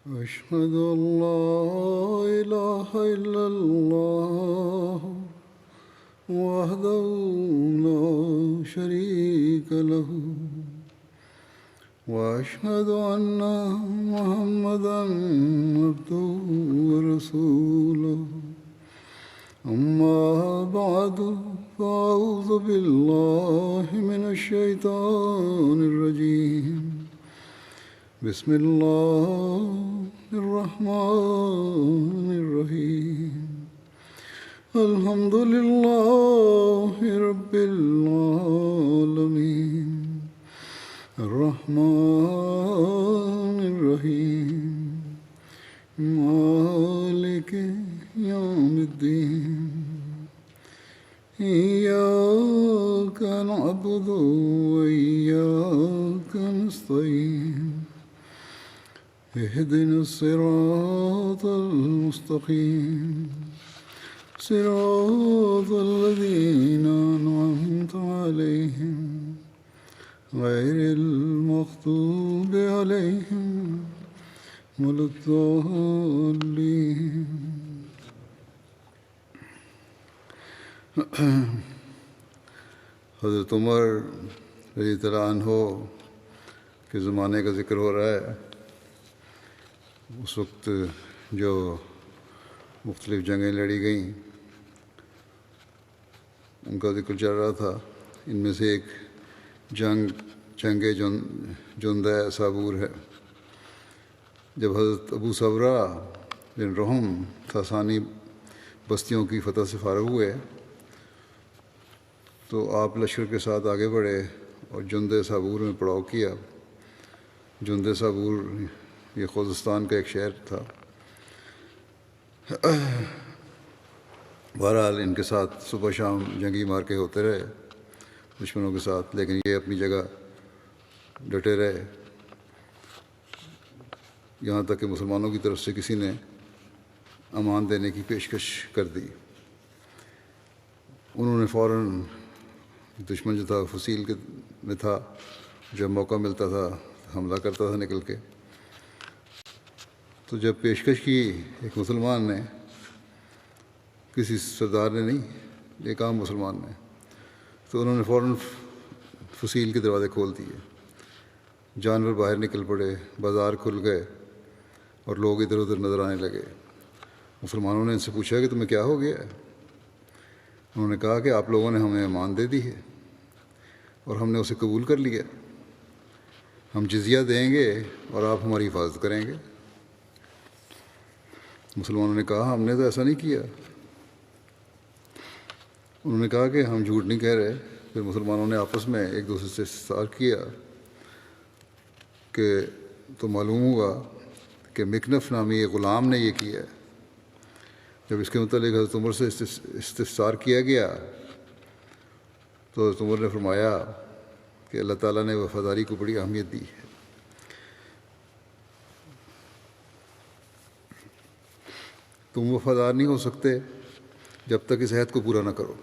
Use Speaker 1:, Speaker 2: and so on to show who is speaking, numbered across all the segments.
Speaker 1: أشهد أن لا إله إلا الله وحده لا شريك له وأشهد أن محمدا عبده ورسوله أما بعد فأعوذ بالله من الشيطان الرجيم بسم الله الرحمن الرحيم الحمد لله رب العالمين الرحمن الرحيم مالك يوم الدين إياك نعبد وإياك نستعين اهدنا الصراط المستقيم صراط الذين أنعمت عليهم غير المغضوب عليهم ولا الضالين. حضرت عمر رضی اللہ عنہ کے زمانے کا ذکر ہو رہا ہے. اس وقت جو مختلف جنگیں لڑی گئیں ان کا ذکر چل رہا تھا. ان میں سے ایک جنگ جندہ صابور ہے. جب حضرت ابو صبرہ بن رحم خاصانی بستیوں کی فتح سے فارغ ہوئے تو آپ لشکر کے ساتھ آگے بڑھے اور جندہ صابور میں پڑاؤ کیا. جندہ صابور یہ خوزستان کا ایک شہر تھا. بہرحال ان کے ساتھ صبح شام جنگی مارکے ہوتے رہے دشمنوں کے ساتھ، لیکن یہ اپنی جگہ ڈٹے رہے یہاں تک کہ مسلمانوں کی طرف سے کسی نے امان دینے کی پیشکش کر دی. انہوں نے فوراً دشمن جو تھا فصیل میں تھا، جب موقع ملتا تھا حملہ کرتا تھا نکل کے. تو جب پیشکش کی ایک مسلمان نے، کسی سردار نے نہیں، ایک عام مسلمان نے، تو انہوں نے فوراً فصیل کے دروازے کھول دیے. جانور باہر نکل پڑے، بازار کھل گئے اور لوگ ادھر ادھر نظر آنے لگے. مسلمانوں نے ان سے پوچھا کہ تمہیں کیا ہو گیا ہے؟ انہوں نے کہا کہ آپ لوگوں نے ہمیں امان دے دی ہے اور ہم نے اسے قبول کر لیا. ہم جزیہ دیں گے اور آپ ہماری حفاظت کریں گے. مسلمانوں نے کہا ہم نے تو ایسا نہیں کیا. انہوں نے کہا کہ ہم جھوٹ نہیں کہہ رہے. پھر مسلمانوں نے آپس میں ایک دوسرے سے استفسار کیا کہ تو معلوم ہوا کہ مکنف نامی ایک غلام نے یہ کیا ہے. جب اس کے متعلق حضرت عمر سے استفسار کیا گیا تو حضرت عمر نے فرمایا کہ اللہ تعالیٰ نے وفاداری کو بڑی اہمیت دی ہے. تم وفادار نہیں ہو سکتے جب تک اس عہد کو پورا نہ کرو.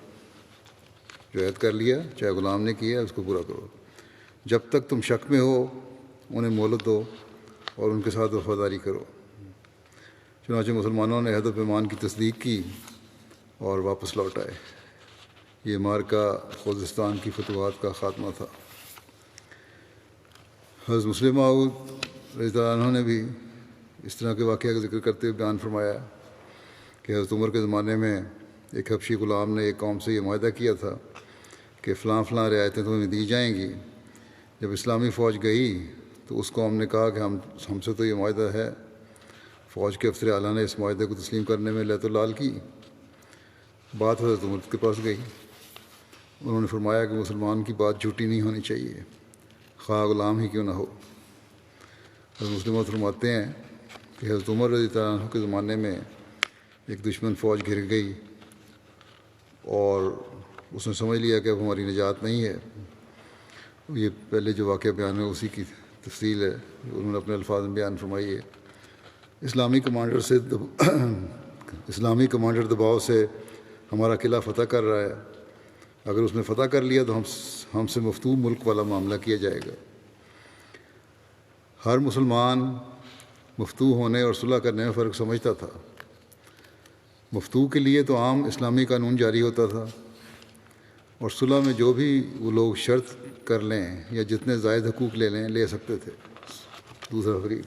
Speaker 1: جو عہد کر لیا چاہے غلام نے کیا اس کو پورا کرو. جب تک تم شک میں ہو انہیں مہلت دو اور ان کے ساتھ وفاداری کرو. چنانچہ مسلمانوں نے عہد و پیمان کی تصدیق کی اور واپس لوٹ آئے. یہ مارکہ خوزستان کی فتوحات کا خاتمہ تھا. حضرت مسلم معود رضی اللہ عنہ نے بھی اس طرح کے واقعہ کا ذکر کرتے ہوئے بیان فرمایا کہ حضرت عمر کے زمانے میں ایک حبشی غلام نے ایک قوم سے یہ معاہدہ کیا تھا کہ فلاں فلاں رعایتیں تمہیں دی جائیں گی. جب اسلامی فوج گئی تو اس قوم نے کہا کہ ہم سے تو یہ معاہدہ ہے. فوج کے افسر اعلیٰ نے اس معاہدے کو تسلیم کرنے میں لیت و لال کی. بات حضرت عمر کے پاس گئی. انہوں نے فرمایا کہ مسلمان کی بات جھوٹی نہیں ہونی چاہیے خواہ غلام ہی کیوں نہ ہو. حضرت مسلم فرماتے ہیں کہ حضرت عمر رضی اللہ عنہ کے زمانے میں ایک دشمن فوج گھر گئی اور اس نے سمجھ لیا کہ اب ہماری نجات نہیں ہے. یہ پہلے جو واقعہ بیان ہے اسی کی تفصیل ہے، انہوں نے اپنے الفاظ میں بیان فرمائی ہے. اسلامی کمانڈر دباؤ سے ہمارا قلعہ فتح کر رہا ہے. اگر اس نے فتح کر لیا تو ہم سے مفتوح ملک والا معاملہ کیا جائے گا. ہر مسلمان مفتو ہونے اور صلح کرنے میں فرق سمجھتا تھا۔ مفتو کے لیے تو عام اسلامی قانون جاری ہوتا تھا، اور صلح میں جو بھی وہ لوگ شرط کر لیں یا جتنے زائد حقوق لے لیں لے سکتے تھے۔ دوسرا فریق،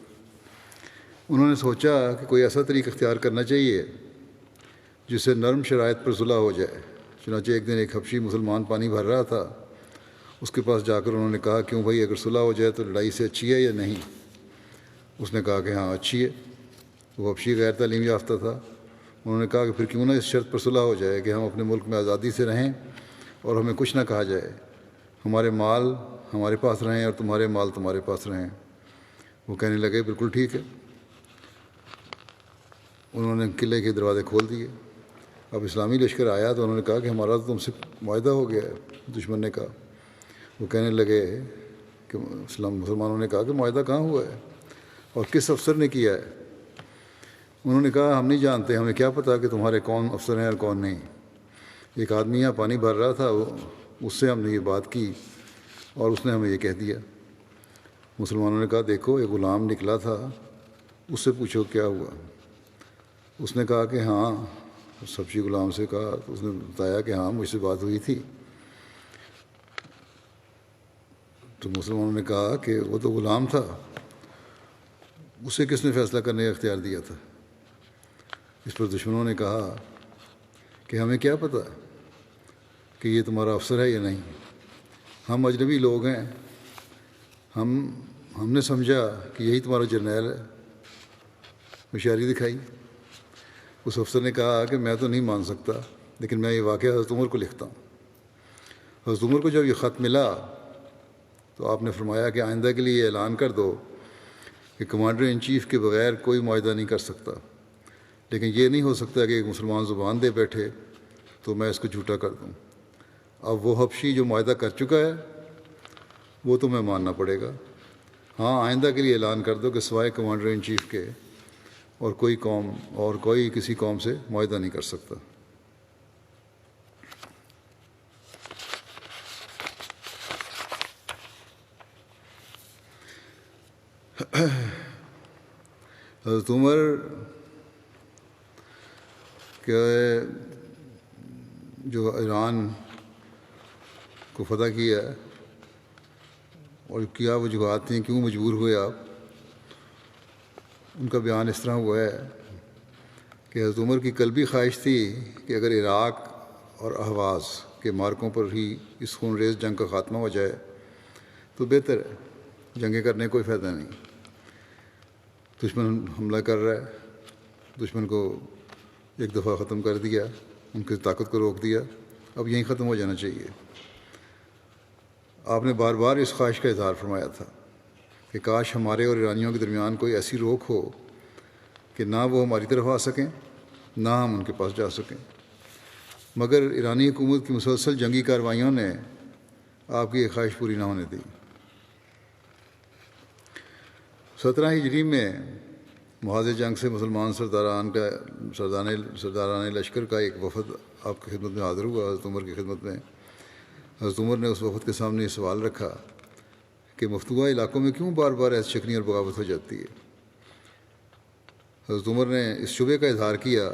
Speaker 1: انہوں نے سوچا کہ کوئی ایسا طریقہ اختیار کرنا چاہیے جس سے نرم شرائط پر صلح ہو جائے۔ چنانچہ ایک دن ایک حبشی مسلمان پانی بھر رہا تھا، اس کے پاس جا کر انہوں نے کہا، کیوں بھائی، اگر صلح ہو جائے تو لڑائی سے اچھی ہے یا نہیں؟ اس نے کہا کہ ہاں اچھی ہے۔ وہ حبشی غیر تعلیم یافتہ تھا۔ انہوں نے کہا کہ پھر کیوں نہ اس شرط پر صلح ہو جائے کہ ہم اپنے ملک میں آزادی سے رہیں اور ہمیں کچھ نہ کہا جائے، ہمارے مال ہمارے پاس رہیں اور تمہارے مال تمہارے پاس رہیں۔ وہ کہنے لگے بالکل ٹھیک ہے۔ انہوں نے قلعے کے دروازے کھول دیے۔ اب اسلامی لشکر آیا تو انہوں نے کہا کہ ہمارا تو تم سے معاہدہ ہو گیا ہے۔ دشمن نے کہا، وہ کہنے لگے کہ مسلمانوں نے کہا کہ معاہدہ کہاں ہوا ہے اور کس افسر نے کیا ہے؟ انہوں نے کہا، ہم نہیں جانتے، ہمیں کیا پتہ کہ تمہارے کون افسر ہیں اور کون نہیں۔ ایک آدمی یہاں پانی بھر رہا تھا، اس سے ہم نے یہ بات کی اور اس نے ہمیں یہ کہہ دیا۔ مسلمانوں نے کہا، دیکھو ایک غلام نکلا تھا، اس سے پوچھو کیا ہوا۔ اس نے کہا کہ ہاں، حبشی غلام سے کہا تو اس نے بتایا کہ ہاں مجھ سے بات ہوئی تھی۔ تو مسلمانوں نے کہا کہ وہ تو غلام تھا، اسے کس نے فیصلہ کرنے کا اختیار دیا تھا؟ اس پر دشمنوں نے کہا کہ ہمیں کیا پتہ کہ یہ تمہارا افسر ہے یا نہیں، ہم اجنبی لوگ ہیں، ہم نے سمجھا کہ یہی تمہارا جرنیل ہے۔ ہوشیاری دکھائی۔ اس افسر نے کہا کہ میں تو نہیں مان سکتا، لیکن میں یہ واقعہ حضرت عمر کو لکھتا ہوں۔ حضرت عمر کو جب یہ خط ملا تو آپ نے فرمایا کہ آئندہ کے لیے اعلان کر دو کہ کمانڈر ان چیف کے بغیر کوئی معاہدہ نہیں کر سکتا، لیکن یہ نہیں ہو سکتا کہ ایک مسلمان زبان دے بیٹھے تو میں اس کو جھوٹا کر دوں۔ اب وہ حبشی جو معاہدہ کر چکا ہے وہ تمہیں ماننا پڑے گا۔ ہاں، آئندہ کے لیے اعلان کر دو کہ سوائے کمانڈر ان چیف کے اور کوئی کسی قوم سے معاہدہ نہیں کر سکتا۔ حضرت عمر کے جو ایران کو فتح کیا اور کیا وجوہات تھیں کیوں مجبور ہوئے آپ، ان کا بیان اس طرح ہوا ہے کہ حضرت عمر کی قلبی خواہش تھی کہ اگر عراق اور اہواز کے مارکوں پر ہی اس خون ریز جنگ کا خاتمہ ہو جائے تو بہتر ہے، جنگیں کرنے کا کوئی فائدہ نہیں۔ دشمن حملہ کر رہا ہے، دشمن کو ایک دفعہ ختم کر دیا، ان کی طاقت کو روک دیا، اب یہیں ختم ہو جانا چاہیے۔ آپ نے بار بار اس خواہش کا اظہار فرمایا تھا کہ کاش ہمارے اور ایرانیوں کے درمیان کوئی ایسی روک ہو کہ نہ وہ ہماری طرف آ سکیں نہ ہم ان کے پاس جا سکیں، مگر ایرانی حکومت کی مسلسل جنگی کارروائیوں نے آپ کی یہ خواہش پوری نہ ہونے دی۔ 17 ہجری میں محاذ جنگ سے مسلمان سرداران لشکر کا ایک وفد آپ کی خدمت میں حاضر ہوا، حضرت عمر کی خدمت میں۔ حضرت عمر نے اس وفد کے سامنے یہ سوال رکھا کہ مفتوحہ علاقوں میں کیوں بار بار ایسی شکنی اور بغاوت ہو جاتی ہے؟ حضرت عمر نے اس شبے کا اظہار کیا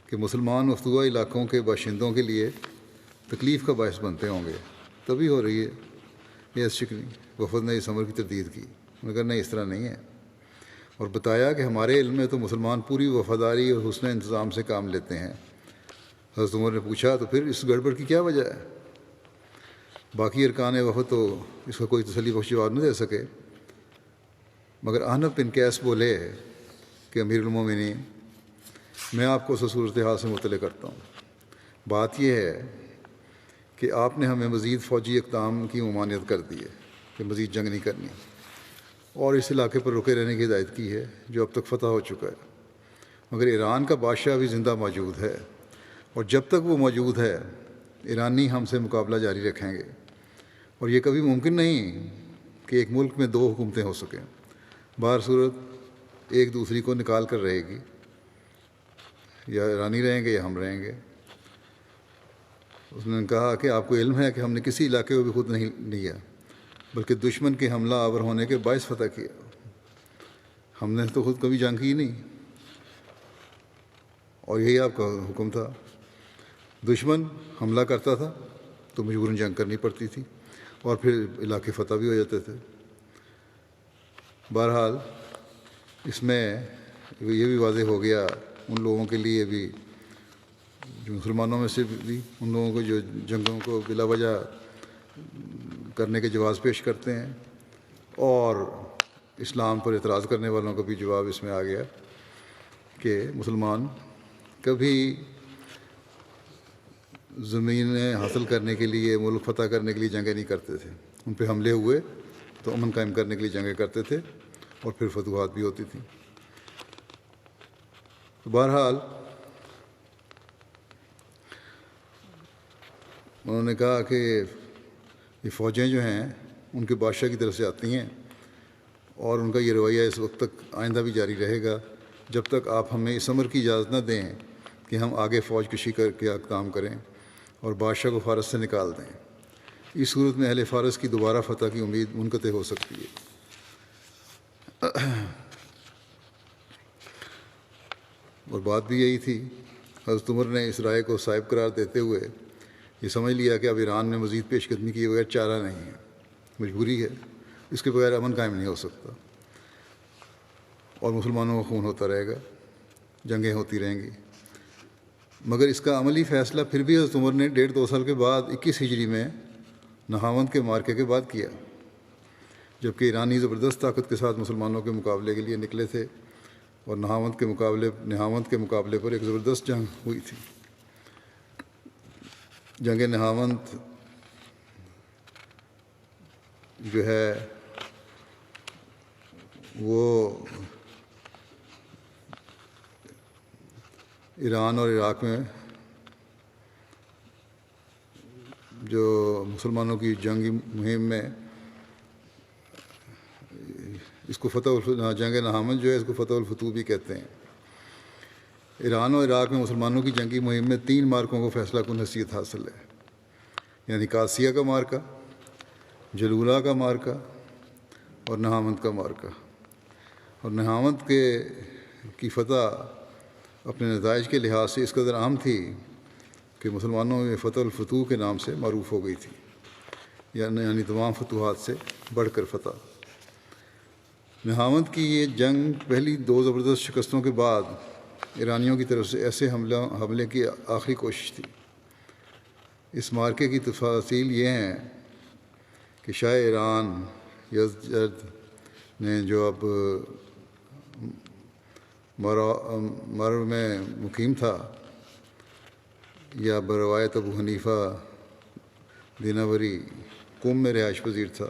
Speaker 1: کہ مسلمان مفتوحہ علاقوں کے باشندوں کے لیے تکلیف کا باعث بنتے ہوں گے، تبھی ہو رہی ہے یہ ایسی شکنی۔ وفد نے اس امر کی تردید کی، مگر نہیں، اس طرح نہیں ہے، اور بتایا کہ ہمارے علم میں تو مسلمان پوری وفاداری اور حسن انتظام سے کام لیتے ہیں۔ حضرت عمر نے پوچھا، تو پھر اس گڑبڑ کی کیا وجہ ہے؟ باقی ارکان وفد تو اس کا کوئی تسلی بخش جواب نہ دے سکے، مگر احنف بن قیس بولے کہ امیر المومنین، میں آپ کو اس صورتحال سے مطلع کرتا ہوں۔ بات یہ ہے کہ آپ نے ہمیں مزید فوجی اقدام کی ممانعت کر دی ہے کہ مزید جنگ نہیں کرنی، اور اس علاقے پر رکے رہنے کی ہدایت کی ہے جو اب تک فتح ہو چکا ہے، مگر ایران کا بادشاہ بھی زندہ موجود ہے، اور جب تک وہ موجود ہے ایرانی ہم سے مقابلہ جاری رکھیں گے، اور یہ کبھی ممکن نہیں کہ ایک ملک میں 2 حکومتیں ہو سکیں، بہر صورت ایک دوسری کو نکال کر رہے گی، یا ایرانی رہیں گے یا ہم رہیں گے۔ اس نے کہا کہ آپ کو علم ہے کہ ہم نے کسی علاقے کو بھی خود نہیں لیا، بلکہ دشمن کے حملہ آور ہونے کے باعث فتح کیا۔ ہم نے تو خود کبھی جنگ کی نہیں، اور یہی آپ کا حکم تھا۔ دشمن حملہ کرتا تھا تو مجبوراً جنگ کرنی پڑتی تھی، اور پھر علاقے فتح بھی ہو جاتے تھے۔ بہرحال اس میں یہ بھی واضح ہو گیا ان لوگوں کے لیے بھی، جو مسلمانوں میں سے بھی ان لوگوں کو جو جنگوں کو بلا وجہ کرنے کے جواز پیش کرتے ہیں، اور اسلام پر اعتراض کرنے والوں کا بھی جواب اس میں آ گیا کہ مسلمان کبھی زمینیں حاصل کرنے کے لیے، ملک فتح کرنے کے لیے جنگیں نہیں کرتے تھے۔ ان پہ حملے ہوئے تو امن قائم کرنے کے لیے جنگیں کرتے تھے، اور پھر فتوحات بھی ہوتی تھیں۔ تو بہرحال انہوں نے کہا کہ یہ فوجیں جو ہیں ان کے بادشاہ کی طرف سے آتی ہیں، اور ان کا یہ رویہ اس وقت تک آئندہ بھی جاری رہے گا جب تک آپ ہمیں اس امر کی اجازت نہ دیں کہ ہم آگے فوج کشی کر کے کام کریں اور بادشاہ کو فارس سے نکال دیں۔ اس صورت میں اہل فارس کی دوبارہ فتح کی امید منقطع ہو سکتی ہے۔ اور بات بھی یہی تھی۔ حضرت عمر نے اس رائے کو صائب قرار دیتے ہوئے یہ سمجھ لیا کہ اب ایران میں مزید پیش قدمی کیے بغیر چارہ نہیں ہے، مجبوری ہے، اس کے بغیر امن قائم نہیں ہو سکتا، اور مسلمانوں کا خون ہوتا رہے گا، جنگیں ہوتی رہیں گی۔ مگر اس کا عملی فیصلہ پھر بھی حضرت عمر نے 1.5-2 سال کے بعد 21 ہجری میں نہاوند کے مارکے کے بعد کیا، جبکہ ایرانی زبردست طاقت کے ساتھ مسلمانوں کے مقابلے کے لیے نکلے تھے، اور نہاوند کے مقابلے پر ایک زبردست جنگ ہوئی تھی۔ جنگ نہاوند جو ہے وہ ایران اور عراق میں جو مسلمانوں کی جنگی مہم میں اس کو جنگ نہاوند جو ہے اس کو فتح الفتوح بھی کہتے ہیں۔ ایران اور عراق میں مسلمانوں کی جنگی مہم میں 3 مارکوں کو فیصلہ کن حیثیت حاصل ہے، یعنی قادسیہ کا مارکہ، جلولہ کا مارکہ، اور نہاوند کا مارکہ۔ اور نہاوند کی فتح اپنے نتائج کے لحاظ سے اس قدر عام تھی کہ مسلمانوں میں فتح الفتوح کے نام سے معروف ہو گئی تھی، یعنی تمام فتوحات سے بڑھ کر فتح۔ نہاوند کی یہ جنگ پہلی 2 زبردست شکستوں کے بعد ایرانیوں کی طرف سے ایسے حملے کی آخری کوشش تھی۔ اس مارکے کی تفاصیل یہ ہیں کہ شاہ ایران یزدجرد نے جو اب مرو میں مقیم تھا، یا بروایت ابو حنیفہ دیناوری قم میں رہائش پذیر تھا،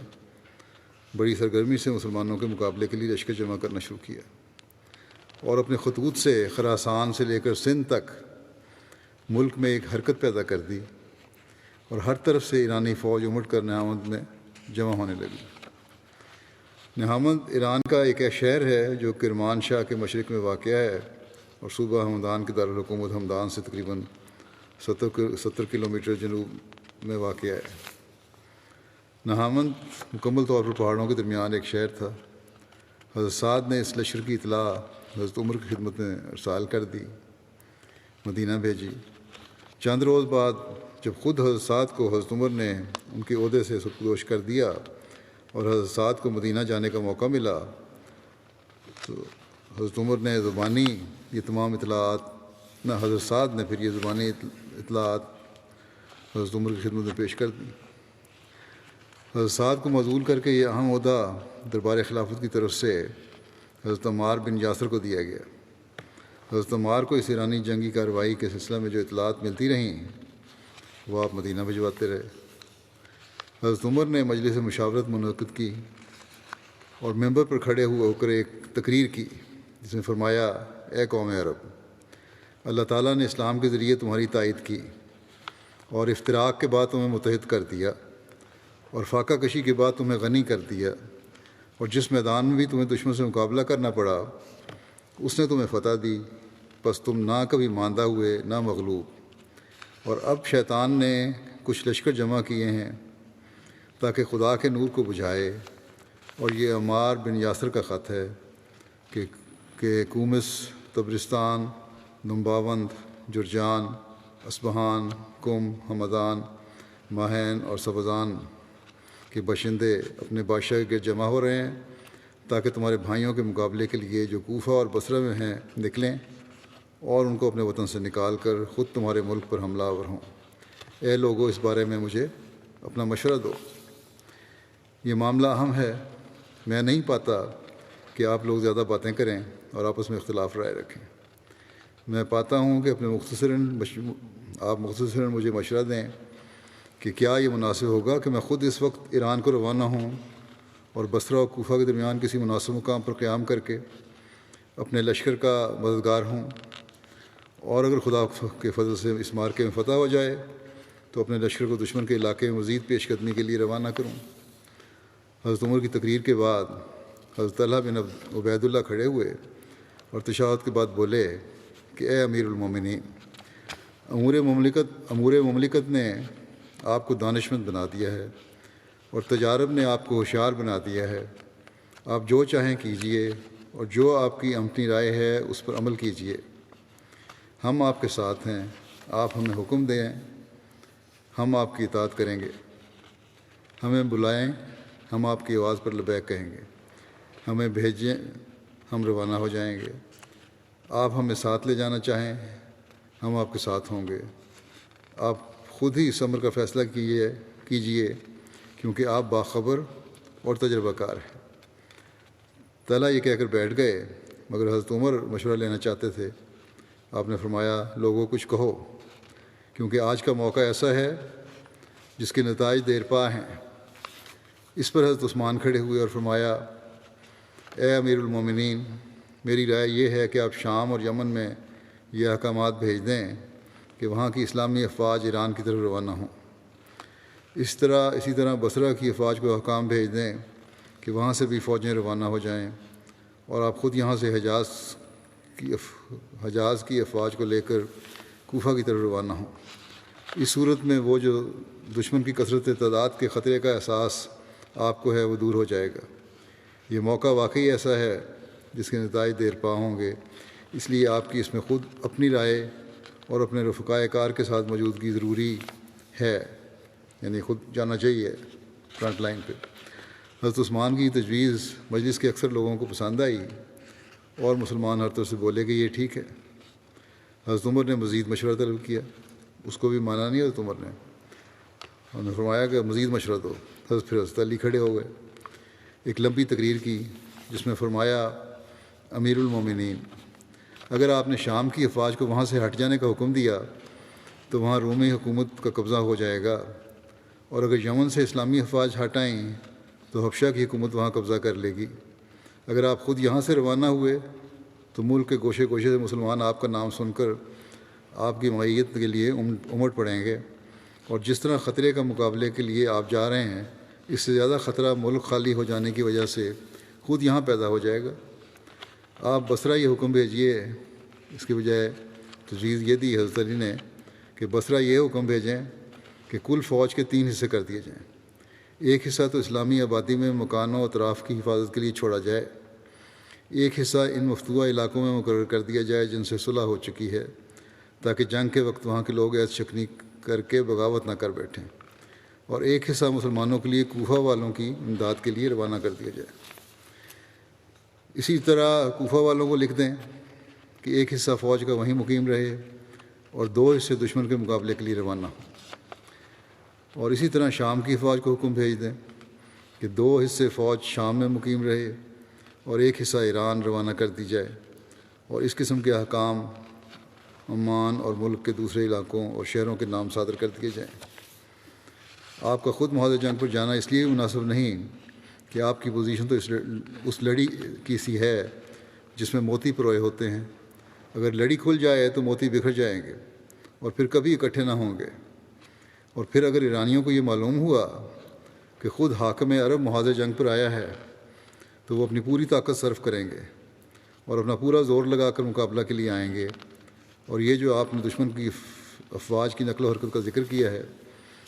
Speaker 1: بڑی سرگرمی سے مسلمانوں کے مقابلے کے لیے لشکر جمع کرنا شروع کیا، اور اپنے خطوط سے خراسان سے لے کر سندھ تک ملک میں ایک حرکت پیدا کر دی، اور ہر طرف سے ایرانی فوج امٹ کر نہاوند میں جمع ہونے لگی۔ نہاوند ایران کا ایک شہر ہے جو کرمان شاہ کے مشرق میں واقع ہے، اور صوبہ ہمدان کے دارالحکومت ہمدان سے تقریباً 70 کلومیٹر جنوب میں واقع ہے۔ نہاوند مکمل طور پر پہاڑوں کے درمیان ایک شہر تھا۔ حضرت سعد نے اس لشکر کی اطلاع حضرت عمر کی خدمت میں ارسال کر دی، مدینہ بھیجی۔ چند روز بعد جب خود حضرت سعد کو حضرت عمر نے ان کے عہدے سے سرپوش کر دیا اور حضرت سعد کو مدینہ جانے کا موقع ملا، تو حضرت عمر نے زبانی یہ تمام اطلاعات حضرت سعد نے پھر یہ زبانی اطلاعات حضرت عمر کی خدمت میں پیش کر دی۔ حضرت سعد کو معزول کر کے یہ اہم عہدہ دربار خلافت کی طرف سے حضرت عمار بن یاسر کو دیا گیا۔ حضرت عمار کو اس ایرانی جنگی کارروائی کے سلسلہ میں جو اطلاعات ملتی رہیں وہ آپ مدینہ بھجواتے رہے۔ حضرت عمر نے مجلس مشاورت منعقد کی اور ممبر پر کھڑے ہو کر ایک تقریر کی، جس میں فرمایا: اے قوم عرب، اللہ تعالیٰ نے اسلام کے ذریعے تمہاری تائید کی، اور افتراق کے بعد تمہیں متحد کر دیا، اور فاقہ کشی کے بعد تمہیں غنی کر دیا، اور جس میدان میں بھی تمہیں دشمن سے مقابلہ کرنا پڑا اس نے تمہیں فتح دی، پس تم نہ کبھی ماندہ ہوئے نہ مغلوب۔ اور اب شیطان نے کچھ لشکر جمع کیے ہیں تاکہ خدا کے نور کو بجھائے، اور یہ عمار بن یاسر کا خط ہے، کہ کہ کومس، تبرستان، نمباوند، جرجان، اصبہان، کم، ہمدان، ماہین اور سبزان کے باشندے اپنے بادشاہ کے گرد جمع ہو رہے ہیں تاکہ تمہارے بھائیوں کے مقابلے کے لیے جو کوفہ اور بصرہ میں ہیں نکلیں اور ان کو اپنے وطن سے نکال کر خود تمہارے ملک پر حملہ آور ہوں۔ اے لوگو، اس بارے میں مجھے اپنا مشورہ دو، یہ معاملہ اہم ہے۔ میں نہیں پاتا کہ آپ لوگ زیادہ باتیں کریں اور آپس میں اختلاف رائے رکھیں۔ میں پاتا ہوں کہ آپ مختصراً مجھے مشورہ دیں کہ کیا یہ مناسب ہوگا کہ میں خود اس وقت ایران کو روانہ ہوں اور بصرہ اور کوفہ کے درمیان کسی مناسب مقام پر قیام کر کے اپنے لشکر کا مددگار ہوں، اور اگر خدا کے فضل سے اس مارکے میں فتح ہو جائے تو اپنے لشکر کو دشمن کے علاقے میں مزید پیش قدمی کے لیے روانہ کروں۔ حضرت عمر کی تقریر کے بعد حضرت طلحہ بن عبید اللہ کھڑے ہوئے اور تشہد کے بعد بولے کہ اے امیر المومنین، امور مملکت نے آپ کو دانشمند بنا دیا ہے اور تجارب نے آپ کو ہوشیار بنا دیا ہے۔ آپ جو چاہیں کیجئے اور جو آپ کی اپنی رائے ہے اس پر عمل کیجئے۔ ہم آپ کے ساتھ ہیں، آپ ہمیں حکم دیں، ہم آپ کی اطاعت کریں گے۔ ہمیں بلائیں، ہم آپ کی آواز پر لبیک کہیں گے۔ ہمیں بھیجیں، ہم روانہ ہو جائیں گے۔ آپ ہمیں ساتھ لے جانا چاہیں، ہم آپ کے ساتھ ہوں گے۔ آپ خود ہی اس امر کا فیصلہ کیجئے کیونکہ آپ باخبر اور تجربہ کار ہیں۔ طلحہ یہ کہہ کر بیٹھ گئے، مگر حضرت عمر مشورہ لینا چاہتے تھے۔ آپ نے فرمایا، لوگوں کچھ کہو، کیونکہ آج کا موقع ایسا ہے جس کے نتائج دیر پا ہیں۔ اس پر حضرت عثمان کھڑے ہوئے اور فرمایا، اے امیر المومنین، میری رائے یہ ہے کہ آپ شام اور یمن میں یہ احکامات بھیج دیں کہ وہاں کی اسلامی افواج ایران کی طرف روانہ ہوں۔ اسی طرح بصرہ کی افواج کو احکام بھیج دیں کہ وہاں سے بھی فوجیں روانہ ہو جائیں، اور آپ خود یہاں سے حجاز کی افواج کو لے کر کوفہ کی طرف روانہ ہوں۔ اس صورت میں وہ جو دشمن کی کثرت تعداد کے خطرے کا احساس آپ کو ہے وہ دور ہو جائے گا۔ یہ موقع واقعی ایسا ہے جس کے نتائج دیر پا ہوں گے، اس لیے آپ کی اس میں خود اپنی رائے اور اپنے رفقائے کار کے ساتھ موجودگی ضروری ہے، یعنی خود جانا چاہیے فرنٹ لائن پہ۔ حضرت عثمان کی تجویز مجلس کے اکثر لوگوں کو پسند آئی اور مسلمان ہر طرف سے بولے کہ یہ ٹھیک ہے۔ حضرت عمر نے مزید مشورہ طلب کیا، اس کو بھی مانا نہیں حضرت عمر نے، انہوں نے فرمایا کہ مزید مشورہ دو۔ پھر حضرت علی کھڑے ہو گئے، ایک لمبی تقریر کی جس میں فرمایا، امیر المومنین، اگر آپ نے شام کی افواج کو وہاں سے ہٹ جانے کا حکم دیا تو وہاں رومی حکومت کا قبضہ ہو جائے گا، اور اگر یمن سے اسلامی افواج ہٹائیں تو حبشہ کی حکومت وہاں قبضہ کر لے گی۔ اگر آپ خود یہاں سے روانہ ہوئے تو ملک کے گوشے گوشے سے مسلمان آپ کا نام سن کر آپ کی معیت کے لیے امٹ پڑیں گے، اور جس طرح خطرے کا مقابلے کے لیے آپ جا رہے ہیں اس سے زیادہ خطرہ ملک خالی ہو جانے کی وجہ سے خود یہاں پیدا ہو جائے گا۔ آپ بصرہ یہ حکم بھیجیے۔ اس کے بجائے تجویز یہ دی حضرت علی نے کہ بصرہ یہ حکم بھیجیں کہ کل فوج کے 3 حصے کر دیے جائیں۔ ایک حصہ تو اسلامی آبادی میں مکانوں و اطراف کی حفاظت کے لیے چھوڑا جائے، ایک حصہ ان مفتوحہ علاقوں میں مقرر کر دیا جائے جن سے صلح ہو چکی ہے، تاکہ جنگ کے وقت وہاں کے لوگ ایس شکنی کر کے بغاوت نہ کر بیٹھیں، اور ایک حصہ مسلمانوں کے لیے کوفہ والوں کی امداد کے لیے روانہ کر دیا جائے۔ اسی طرح کوفہ والوں کو لکھ دیں کہ ایک حصہ فوج کا وہیں مقیم رہے اور 2 حصے دشمن کے مقابلے کے لیے روانہ ہوں، اور اسی طرح شام کی فوج کو حکم بھیج دیں کہ 2 حصے فوج شام میں مقیم رہے اور ایک حصہ ایران روانہ کر دی جائے، اور اس قسم کے احکام عمان اور ملک کے دوسرے علاقوں اور شہروں کے نام صادر کر دیے جائیں۔ آپ کا خود محاذ جنگ پر جانا اس لیے مناسب نہیں کہ آپ کی پوزیشن تو اس لڑی کی سی ہے جس میں موتی پروئے ہوتے ہیں۔ اگر لڑی کھل جائے تو موتی بکھر جائیں گے اور پھر کبھی اکٹھے نہ ہوں گے، اور پھر اگر ایرانیوں کو یہ معلوم ہوا کہ خود حاکم عرب محاذ جنگ پر آیا ہے تو وہ اپنی پوری طاقت صرف کریں گے اور اپنا پورا زور لگا کر مقابلہ کے لیے آئیں گے۔ اور یہ جو آپ نے دشمن کی افواج کی نقل و حرکت کا ذکر کیا ہے،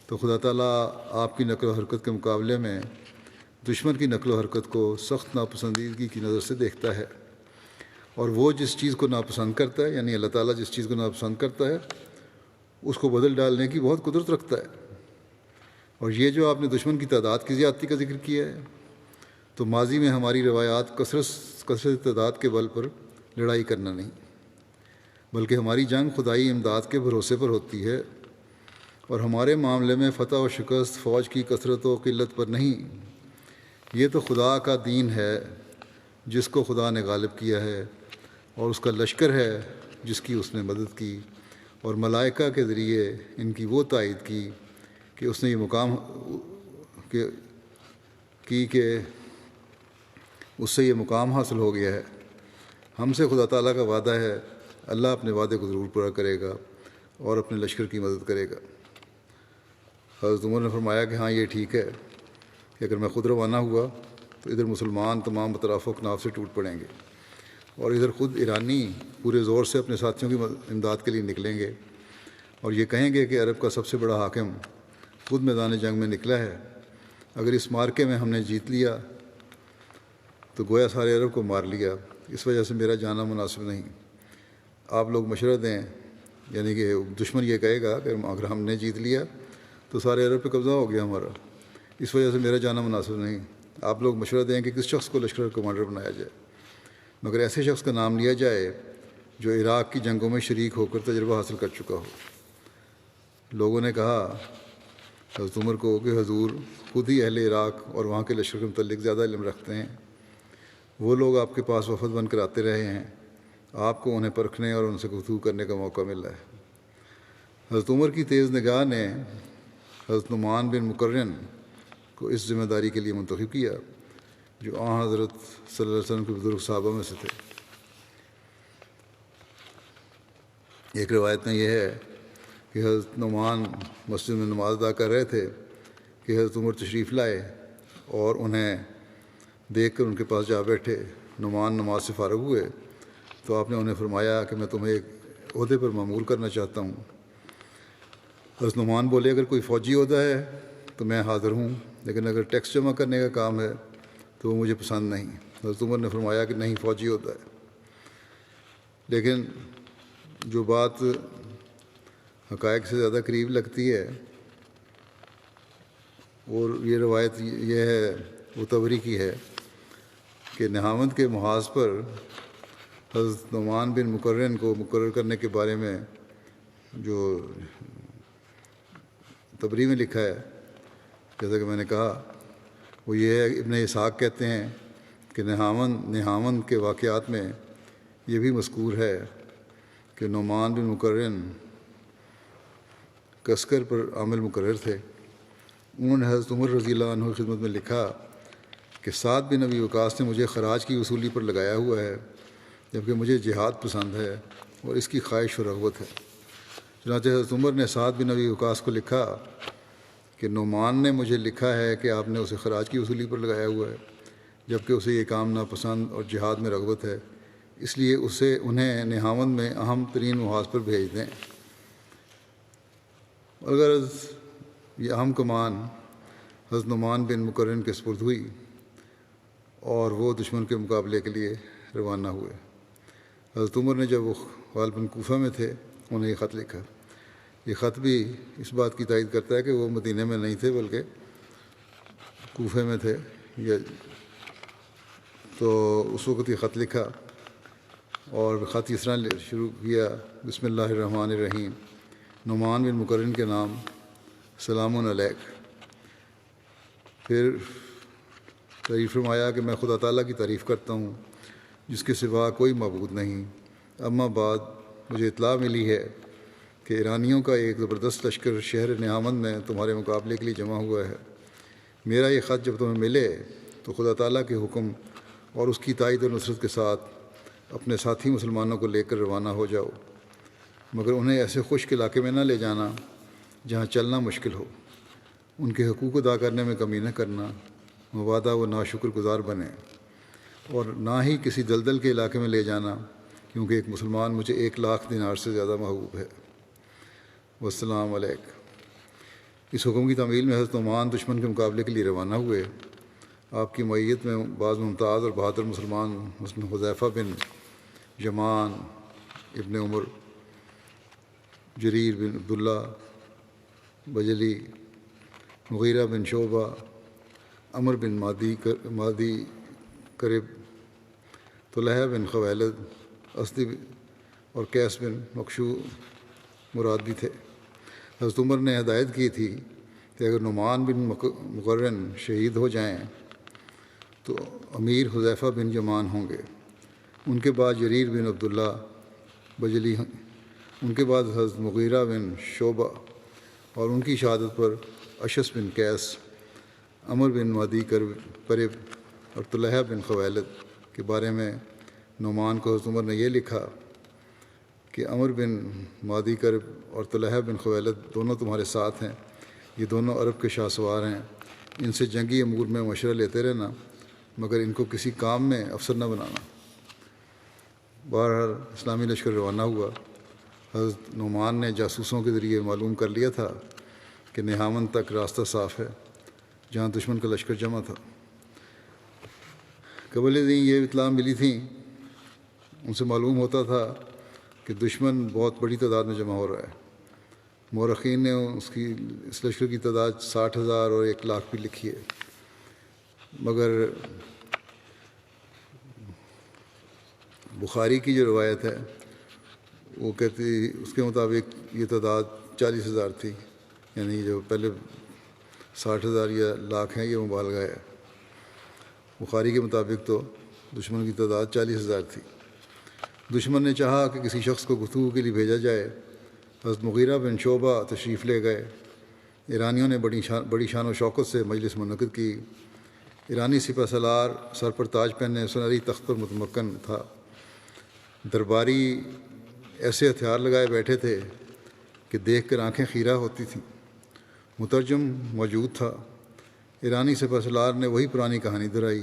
Speaker 1: تو خدا تعالیٰ آپ کی نقل و حرکت کے مقابلے میں دشمن کی نقل و حرکت کو سخت ناپسندیدگی کی نظر سے دیکھتا ہے۔ اور وہ جس چیز کو ناپسند کرتا ہے، یعنی اللہ تعالیٰ جس چیز کو ناپسند کرتا ہے اس کو بدل ڈالنے کی بہت قدرت رکھتا ہے۔ اور یہ جو آپ نے دشمن کی تعداد کی زیادتی کا ذکر کیا ہے، تو ماضی میں ہماری روایات کثرت تعداد کے بل پر لڑائی کرنا نہیں، بلکہ ہماری جنگ خدائی امداد کے بھروسے پر ہوتی ہے، اور ہمارے معاملے میں فتح و شکست فوج کی کثرت و قلت پر نہیں۔ یہ تو خدا کا دین ہے جس کو خدا نے غالب کیا ہے، اور اس کا لشکر ہے جس کی اس نے مدد کی، اور ملائکہ کے ذریعے ان کی وہ تائید کی کہ اس نے یہ مقام کہ اس سے یہ مقام حاصل ہو گیا ہے۔ ہم سے خدا تعالیٰ کا وعدہ ہے، اللہ اپنے وعدے کو ضرور پورا کرے گا اور اپنے لشکر کی مدد کرے گا۔ حضرت عمر نے فرمایا کہ ہاں یہ ٹھیک ہے کہ اگر میں خود روانہ ہوا تو ادھر مسلمان تمام اطراف و اکناف سے ٹوٹ پڑیں گے، اور ادھر خود ایرانی پورے زور سے اپنے ساتھیوں کی امداد کے لیے نکلیں گے، اور یہ کہیں گے کہ عرب کا سب سے بڑا حاکم خود میدان جنگ میں نکلا ہے، اگر اس مارکے میں ہم نے جیت لیا تو گویا سارے عرب کو مار لیا، اس وجہ سے میرا جانا مناسب نہیں۔ آپ لوگ مشورہ دیں، یعنی کہ دشمن یہ کہے گا کہ اگر ہم نے جیت لیا تو سارے عرب پہ قبضہ ہو گیا ہمارا، اس وجہ سے میرا جانا مناسب نہیں۔ آپ لوگ مشورہ دیں کہ کس شخص کو لشکر کمانڈر بنایا جائے، مگر ایسے شخص کا نام لیا جائے جو عراق کی جنگوں میں شریک ہو کر تجربہ حاصل کر چکا ہو۔ لوگوں نے کہا حضرت عمر کو کہ حضور خود ہی اہل عراق اور وہاں کے لشکر کے متعلق زیادہ علم رکھتے ہیں، وہ لوگ آپ کے پاس وفد بن کر آتے رہے ہیں، آپ کو انہیں پرکھنے اور ان سے گفتگو کرنے کا موقع ملا ہے۔ حضرت عمر کی تیز نگاہ نے حضرت نعمان بن مقرن کو اس ذمہ داری کے لیے منتخب کیا جو حضرت صلی اللہ علیہ وسلم کے بزرگ صحابہ میں سے تھے۔ ایک روایت میں یہ ہے کہ حضرت نعمان مسجد میں نماز ادا کر رہے تھے کہ حضرت عمر تشریف لائے اور انہیں دیکھ کر ان کے پاس جا بیٹھے۔ نعمان نماز سے فارغ ہوئے تو آپ نے انہیں فرمایا کہ میں تمہیں ایک عہدے پر مامور کرنا چاہتا ہوں۔ حضرت نعمان بولے اگر کوئی فوجی عہدہ ہے تو میں حاضر ہوں، لیکن اگر ٹیکس جمع کرنے کا کام ہے تو وہ مجھے پسند نہیں۔ حضرت عمر نے فرمایا کہ نہیں، فوجی عہدہ ہے۔ لیکن جو بات حقائق سے زیادہ قریب لگتی ہے، اور یہ روایت یہ ہے، وہ طبری کی ہے کہ نہاوند کے محاذ پر حضرت نعمان بن مقرن کو مقرر کرنے کے بارے میں جو طبری میں لکھا ہے، جیسا کہ میں نے کہا، وہ یہ ہے، ابن اسحاق کہتے ہیں کہ نہاوند کے واقعات میں یہ بھی مذکور ہے کہ نعمان بن مقرن کسکر پر عامل مقرر تھے۔ انہوں نے حضرت عمر رضی اللہ عنہ کی خدمت میں لکھا کہ سعد بن ابی وقاص نے مجھے خراج کی وصولی پر لگایا ہوا ہے، جبکہ مجھے جہاد پسند ہے اور اس کی خواہش و رغبت ہے۔ چنانچہ حضرت عمر نے سعد بن ابی وقاص کو لکھا کہ نعمان نے مجھے لکھا ہے کہ آپ نے اسے خراج کی وصولی پر لگایا ہوا ہے، جبکہ اسے یہ کام ناپسند اور جہاد میں رغبت ہے، اس لیے انہیں نہاوند میں اہم ترین محاذ پر بھیج دیں۔ اگر یہ اہم کمان حضرت نعمان بن مقرن کے سپرد ہوئی اور وہ دشمن کے مقابلے کے لیے روانہ ہوئے۔ حضرت عمر نے جب وہ غالباً کوفہ میں تھے انہیں یہ خط لکھا۔ یہ خط بھی اس بات کی تائید کرتا ہے کہ وہ مدینہ میں نہیں تھے بلکہ کوفے میں تھے۔ تو اس وقت یہ خط لکھا اور خط اس طرح شروع کیا، بسم اللہ الرحمن الرحیم، نعمان بن مقرن کے نام، سلام علیک۔ پھر تعریف فرمایا کہ میں خدا تعالیٰ کی تعریف کرتا ہوں جس کے سوا کوئی معبود نہیں، اما بعد مجھے اطلاع ملی ہے کہ ایرانیوں کا ایک زبردست لشکر شہر نہاوند میں تمہارے مقابلے کے لیے جمع ہوا ہے۔ میرا یہ خط جب تمہیں ملے تو خدا تعالیٰ کے حکم اور اس کی تائید و نصرت کے ساتھ اپنے ساتھی مسلمانوں کو لے کر روانہ ہو جاؤ، مگر انہیں ایسے خشک علاقے میں نہ لے جانا جہاں چلنا مشکل ہو، ان کے حقوق ادا کرنے میں کمی نہ کرنا، مبادا و ناشکر گزار بنے، اور نہ ہی کسی دلدل کے علاقے میں لے جانا، کیونکہ ایک مسلمان مجھے 1,00,000 دینار سے زیادہ محبوب ہے۔ والسلام علیکم۔ اس حکم کی تعمیل میں حضرت نعمان دشمن کے مقابلے کے لیے روانہ ہوئے۔ آپ کی معیت میں بعض ممتاز اور بہادر مسلمان مثلاً حذیفہ بن جمان ابن عمر، جریر بن عبداللہ بجلی، مغیرہ بن شعبہ، عمر بن مادی کرب، طلحہ بن خویلد اسدی اور قیس بن مکشو مراد بھی تھے۔ حضرت عمر نے ہدایت کی تھی کہ اگر نعمان بن مقرن شہید ہو جائیں تو امیر حذیفہ بن جمان ہوں گے، ان کے بعد جریر بن عبداللہ بجلی، ان کے بعد حضرت مغیرہ بن شعبہ، اور ان کی شہادت پر اشعث بن قیس، عمر بن مادی کرب اور طلحہ بن خویلد کے بارے میں نعمان کو حضرت عمر نے یہ لکھا کہ عمر بن مادی کرب اور طلحہ بن خویلد دونوں تمہارے ساتھ ہیں، یہ دونوں عرب کے شاہ سوار ہیں، ان سے جنگی امور میں مشورہ لیتے رہنا مگر ان کو کسی کام میں افسر نہ بنانا۔ بہرحال اسلامی لشکر روانہ ہوا۔ حضرت نعمان نے جاسوسوں کے ذریعے معلوم کر لیا تھا کہ نہاون تک راستہ صاف ہے جہاں دشمن کا لشکر جمع تھا۔ قبل ازیں یہ اطلاع ملی تھیں، ان سے معلوم ہوتا تھا کہ دشمن بہت بڑی تعداد میں جمع ہو رہا ہے۔ مورخین نے اس لشکر کی تعداد 60,000 اور 1,00,000 بھی لکھی ہے، مگر بخاری کی جو روایت ہے وہ کہتی، اس کے مطابق یہ تعداد 40,000 تھی، یعنی جو پہلے 60,000 یا 1,00,000 ہیں یہ مبالغہ ہے۔ بخاری کے مطابق تو دشمن کی تعداد 40,000 تھی۔ دشمن نے چاہا کہ کسی شخص کو گفتگو کے لیے بھیجا جائے۔ حضرت مغیرہ بن شعبہ تشریف لے گئے۔ ایرانیوں نے بڑی شان و شوکت سے مجلس منعقد کی۔ ایرانی سپہ سالار سر پر تاج پہنے سنہری تخت پر متمکن تھا۔ درباری ایسے ہتھیار لگائے بیٹھے تھے کہ دیکھ کر آنکھیں خیرہ ہوتی تھیں۔ مترجم موجود تھا۔ ایرانی سپہ سالار نے وہی پرانی کہانی دہرائی،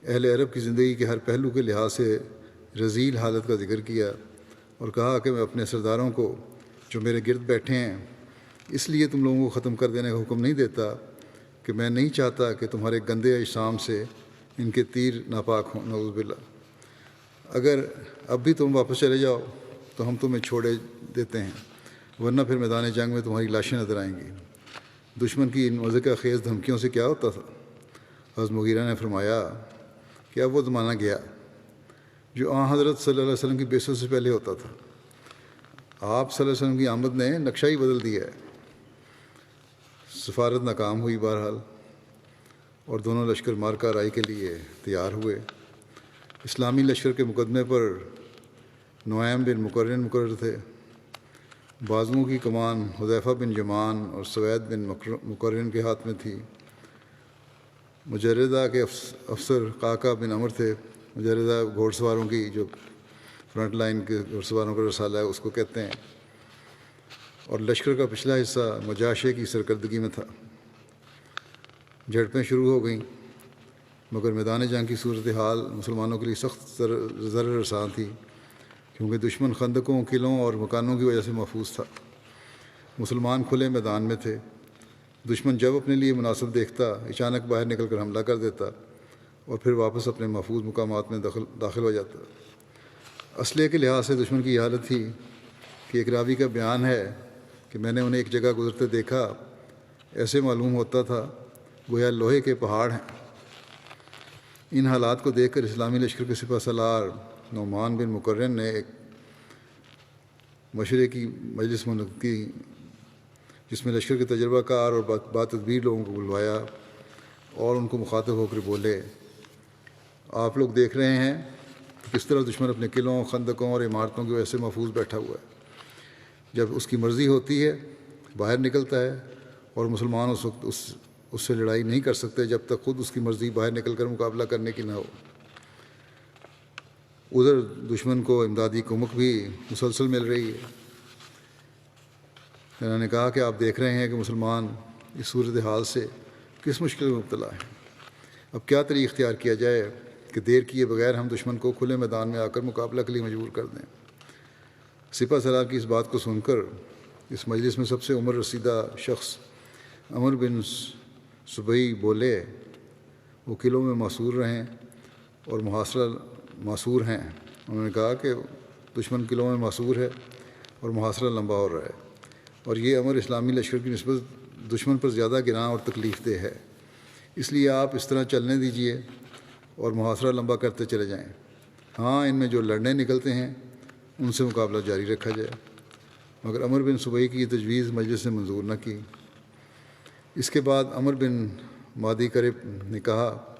Speaker 1: اہل عرب کی زندگی کے ہر پہلو کے لحاظ سے رذیل حالت کا ذکر کیا اور کہا کہ میں اپنے سرداروں کو جو میرے گرد بیٹھے ہیں اس لیے تم لوگوں کو ختم کر دینے کا حکم نہیں دیتا کہ میں نہیں چاہتا کہ تمہارے گندے اجسام سے ان کے تیر ناپاک ہوں، نعوذ باللہ۔ اگر اب بھی تم واپس چلے جاؤ تو ہم تمہیں چھوڑے دیتے ہیں، ورنہ پھر میدان جنگ میں تمہاری لاشیں نظر آئیں گی۔ دشمن کی ان مضحکہ خیز دھمکیوں سے کیا ہوتا تھا؟ حضرت مغیرہ نے فرمایا کہ اب وہ زمانہ گیا جو حضرت صلی اللہ علیہ وسلم کی بعثت سے پہلے ہوتا تھا۔ آپ صلی اللہ علیہ وسلم کی آمد نے نقشہ ہی بدل دیا ہے۔ سفارت ناکام ہوئی بہرحال، اور دونوں لشکر مارکہ رائی کے لیے تیار ہوئے۔ اسلامی لشکر کے مقدمے پر نعیم بن مقرر تھے۔ بازوؤں کی کمان حذیفہ بن جمان اور سوید بن مقرن کے ہاتھ میں تھی۔ مجردہ کے افسر قعقاع بن عمر تھے۔ مجردہ گھوڑ سواروں کی جو فرنٹ لائن کے گھوڑ سواروں کا رسالہ ہے اس کو کہتے ہیں، اور لشکر کا پچھلا حصہ مجاشے کی سرکردگی میں تھا۔ جھڑپیں شروع ہو گئیں، مگر میدان جنگ کی صورتحال مسلمانوں کے لیے سخت ضرر رساں تھی، کیونکہ دشمن خندقوں، قلعوں اور مکانوں کی وجہ سے محفوظ تھا۔ مسلمان کھلے میدان میں تھے۔ دشمن جب اپنے لیے مناسب دیکھتا اچانک باہر نکل کر حملہ کر دیتا اور پھر واپس اپنے محفوظ مقامات میں داخل ہو جاتا۔ اسلحے کے لحاظ سے دشمن کی یہ حالت تھی کہ ایک راوی کا بیان ہے کہ میں نے انہیں ایک جگہ گزرتے دیکھا، ایسے معلوم ہوتا تھا گویا لوہے کے پہاڑ ہیں۔ ان حالات کو دیکھ کر اسلامی لشکر کے سپہ سالار نعمان بن مقرن نے ایک مشورے کی مجلس منعقد کی، جس میں لشکر کے تجربہ کار اور باتدبیر لوگوں کو بلوایا اور ان کو مخاطب ہو کر بولے، آپ لوگ دیکھ رہے ہیں کہ کس طرح دشمن اپنے قلعوں، خندقوں اور عمارتوں کی وجہ سے محفوظ بیٹھا ہوا ہے۔ جب اس کی مرضی ہوتی ہے باہر نکلتا ہے، اور مسلمان اس وقت اس سے لڑائی نہیں کر سکتے جب تک خود اس کی مرضی باہر نکل کر مقابلہ کرنے کی نہ ہو۔ ادھر دشمن کو امدادی کمک بھی مسلسل مل رہی ہے۔ انہوں نے کہا کہ آپ دیکھ رہے ہیں کہ مسلمان اس صورتحال سے کس مشکل میں مبتلا ہے۔ اب کیا طریقہ اختیار کیا جائے کہ دیر کیے بغیر ہم دشمن کو کھلے میدان میں آ کر مقابلہ کے لیے مجبور کر دیں۔ سپہ سالار کی اس بات کو سن کر اس مجلس میں سب سے عمر رسیدہ شخص عمر بن صبئی بولے، وہ قلعوں میں محصور رہیں اور محاصرہ معصور ہیں، انہوں نے کہا کہ دشمن قلعوں میں محصور ہے اور محاصرہ لمبا ہو رہا ہے، اور یہ امر اسلامی لشکر کی نسبت دشمن پر زیادہ گراں اور تکلیف دہ ہے، اس لیے آپ اس طرح چلنے دیجئے اور محاصرہ لمبا کرتے چلے جائیں۔ ہاں، ان میں جو لڑنے نکلتے ہیں ان سے مقابلہ جاری رکھا جائے۔ مگر عمر بن صبیح کی یہ تجویز مجلس نے منظور نہ کی۔ اس کے بعد عمر بن مادی کرب نے کہا،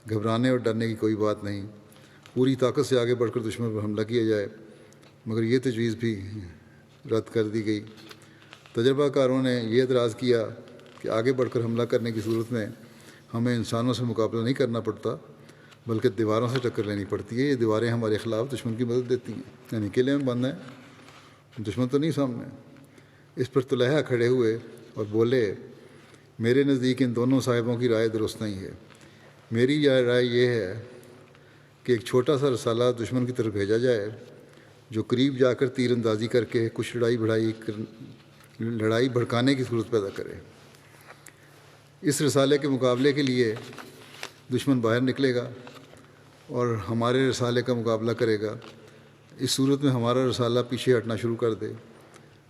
Speaker 1: گھبرانے اور ڈرنے کی کوئی بات نہیں، پوری طاقت سے آگے بڑھ کر دشمن پر حملہ کیا جائے۔ مگر یہ تجویز بھی رد کر دی گئی۔ تجربہ کاروں نے یہ اعتراض کیا کہ آگے بڑھ کر حملہ کرنے کی صورت میں ہمیں انسانوں سے مقابلہ نہیں کرنا پڑتا بلکہ دیواروں سے ٹکر لینی پڑتی ہے۔ یہ دیواریں ہمارے خلاف دشمن کی مدد دیتی ہیں، یعنی قلعے میں بند ہیں، دشمن تو نہیں سامنے۔ اس پر طلحہ کھڑے ہوئے اور بولے، میرے نزدیک ان دونوں صاحبوں کی رائے درست نہیں ہے۔ میری رائے یہ ہے کہ ایک چھوٹا سا رسالہ دشمن کی طرف بھیجا جائے جو قریب جا کر تیر اندازی کر کے کچھ لڑائی بھڑکانے کی صورت پیدا کرے۔ اس رسالے کے مقابلے کے لیے دشمن باہر نکلے گا اور ہمارے رسالے کا مقابلہ کرے گا۔ اس صورت میں ہمارا رسالہ پیچھے ہٹنا شروع کر دے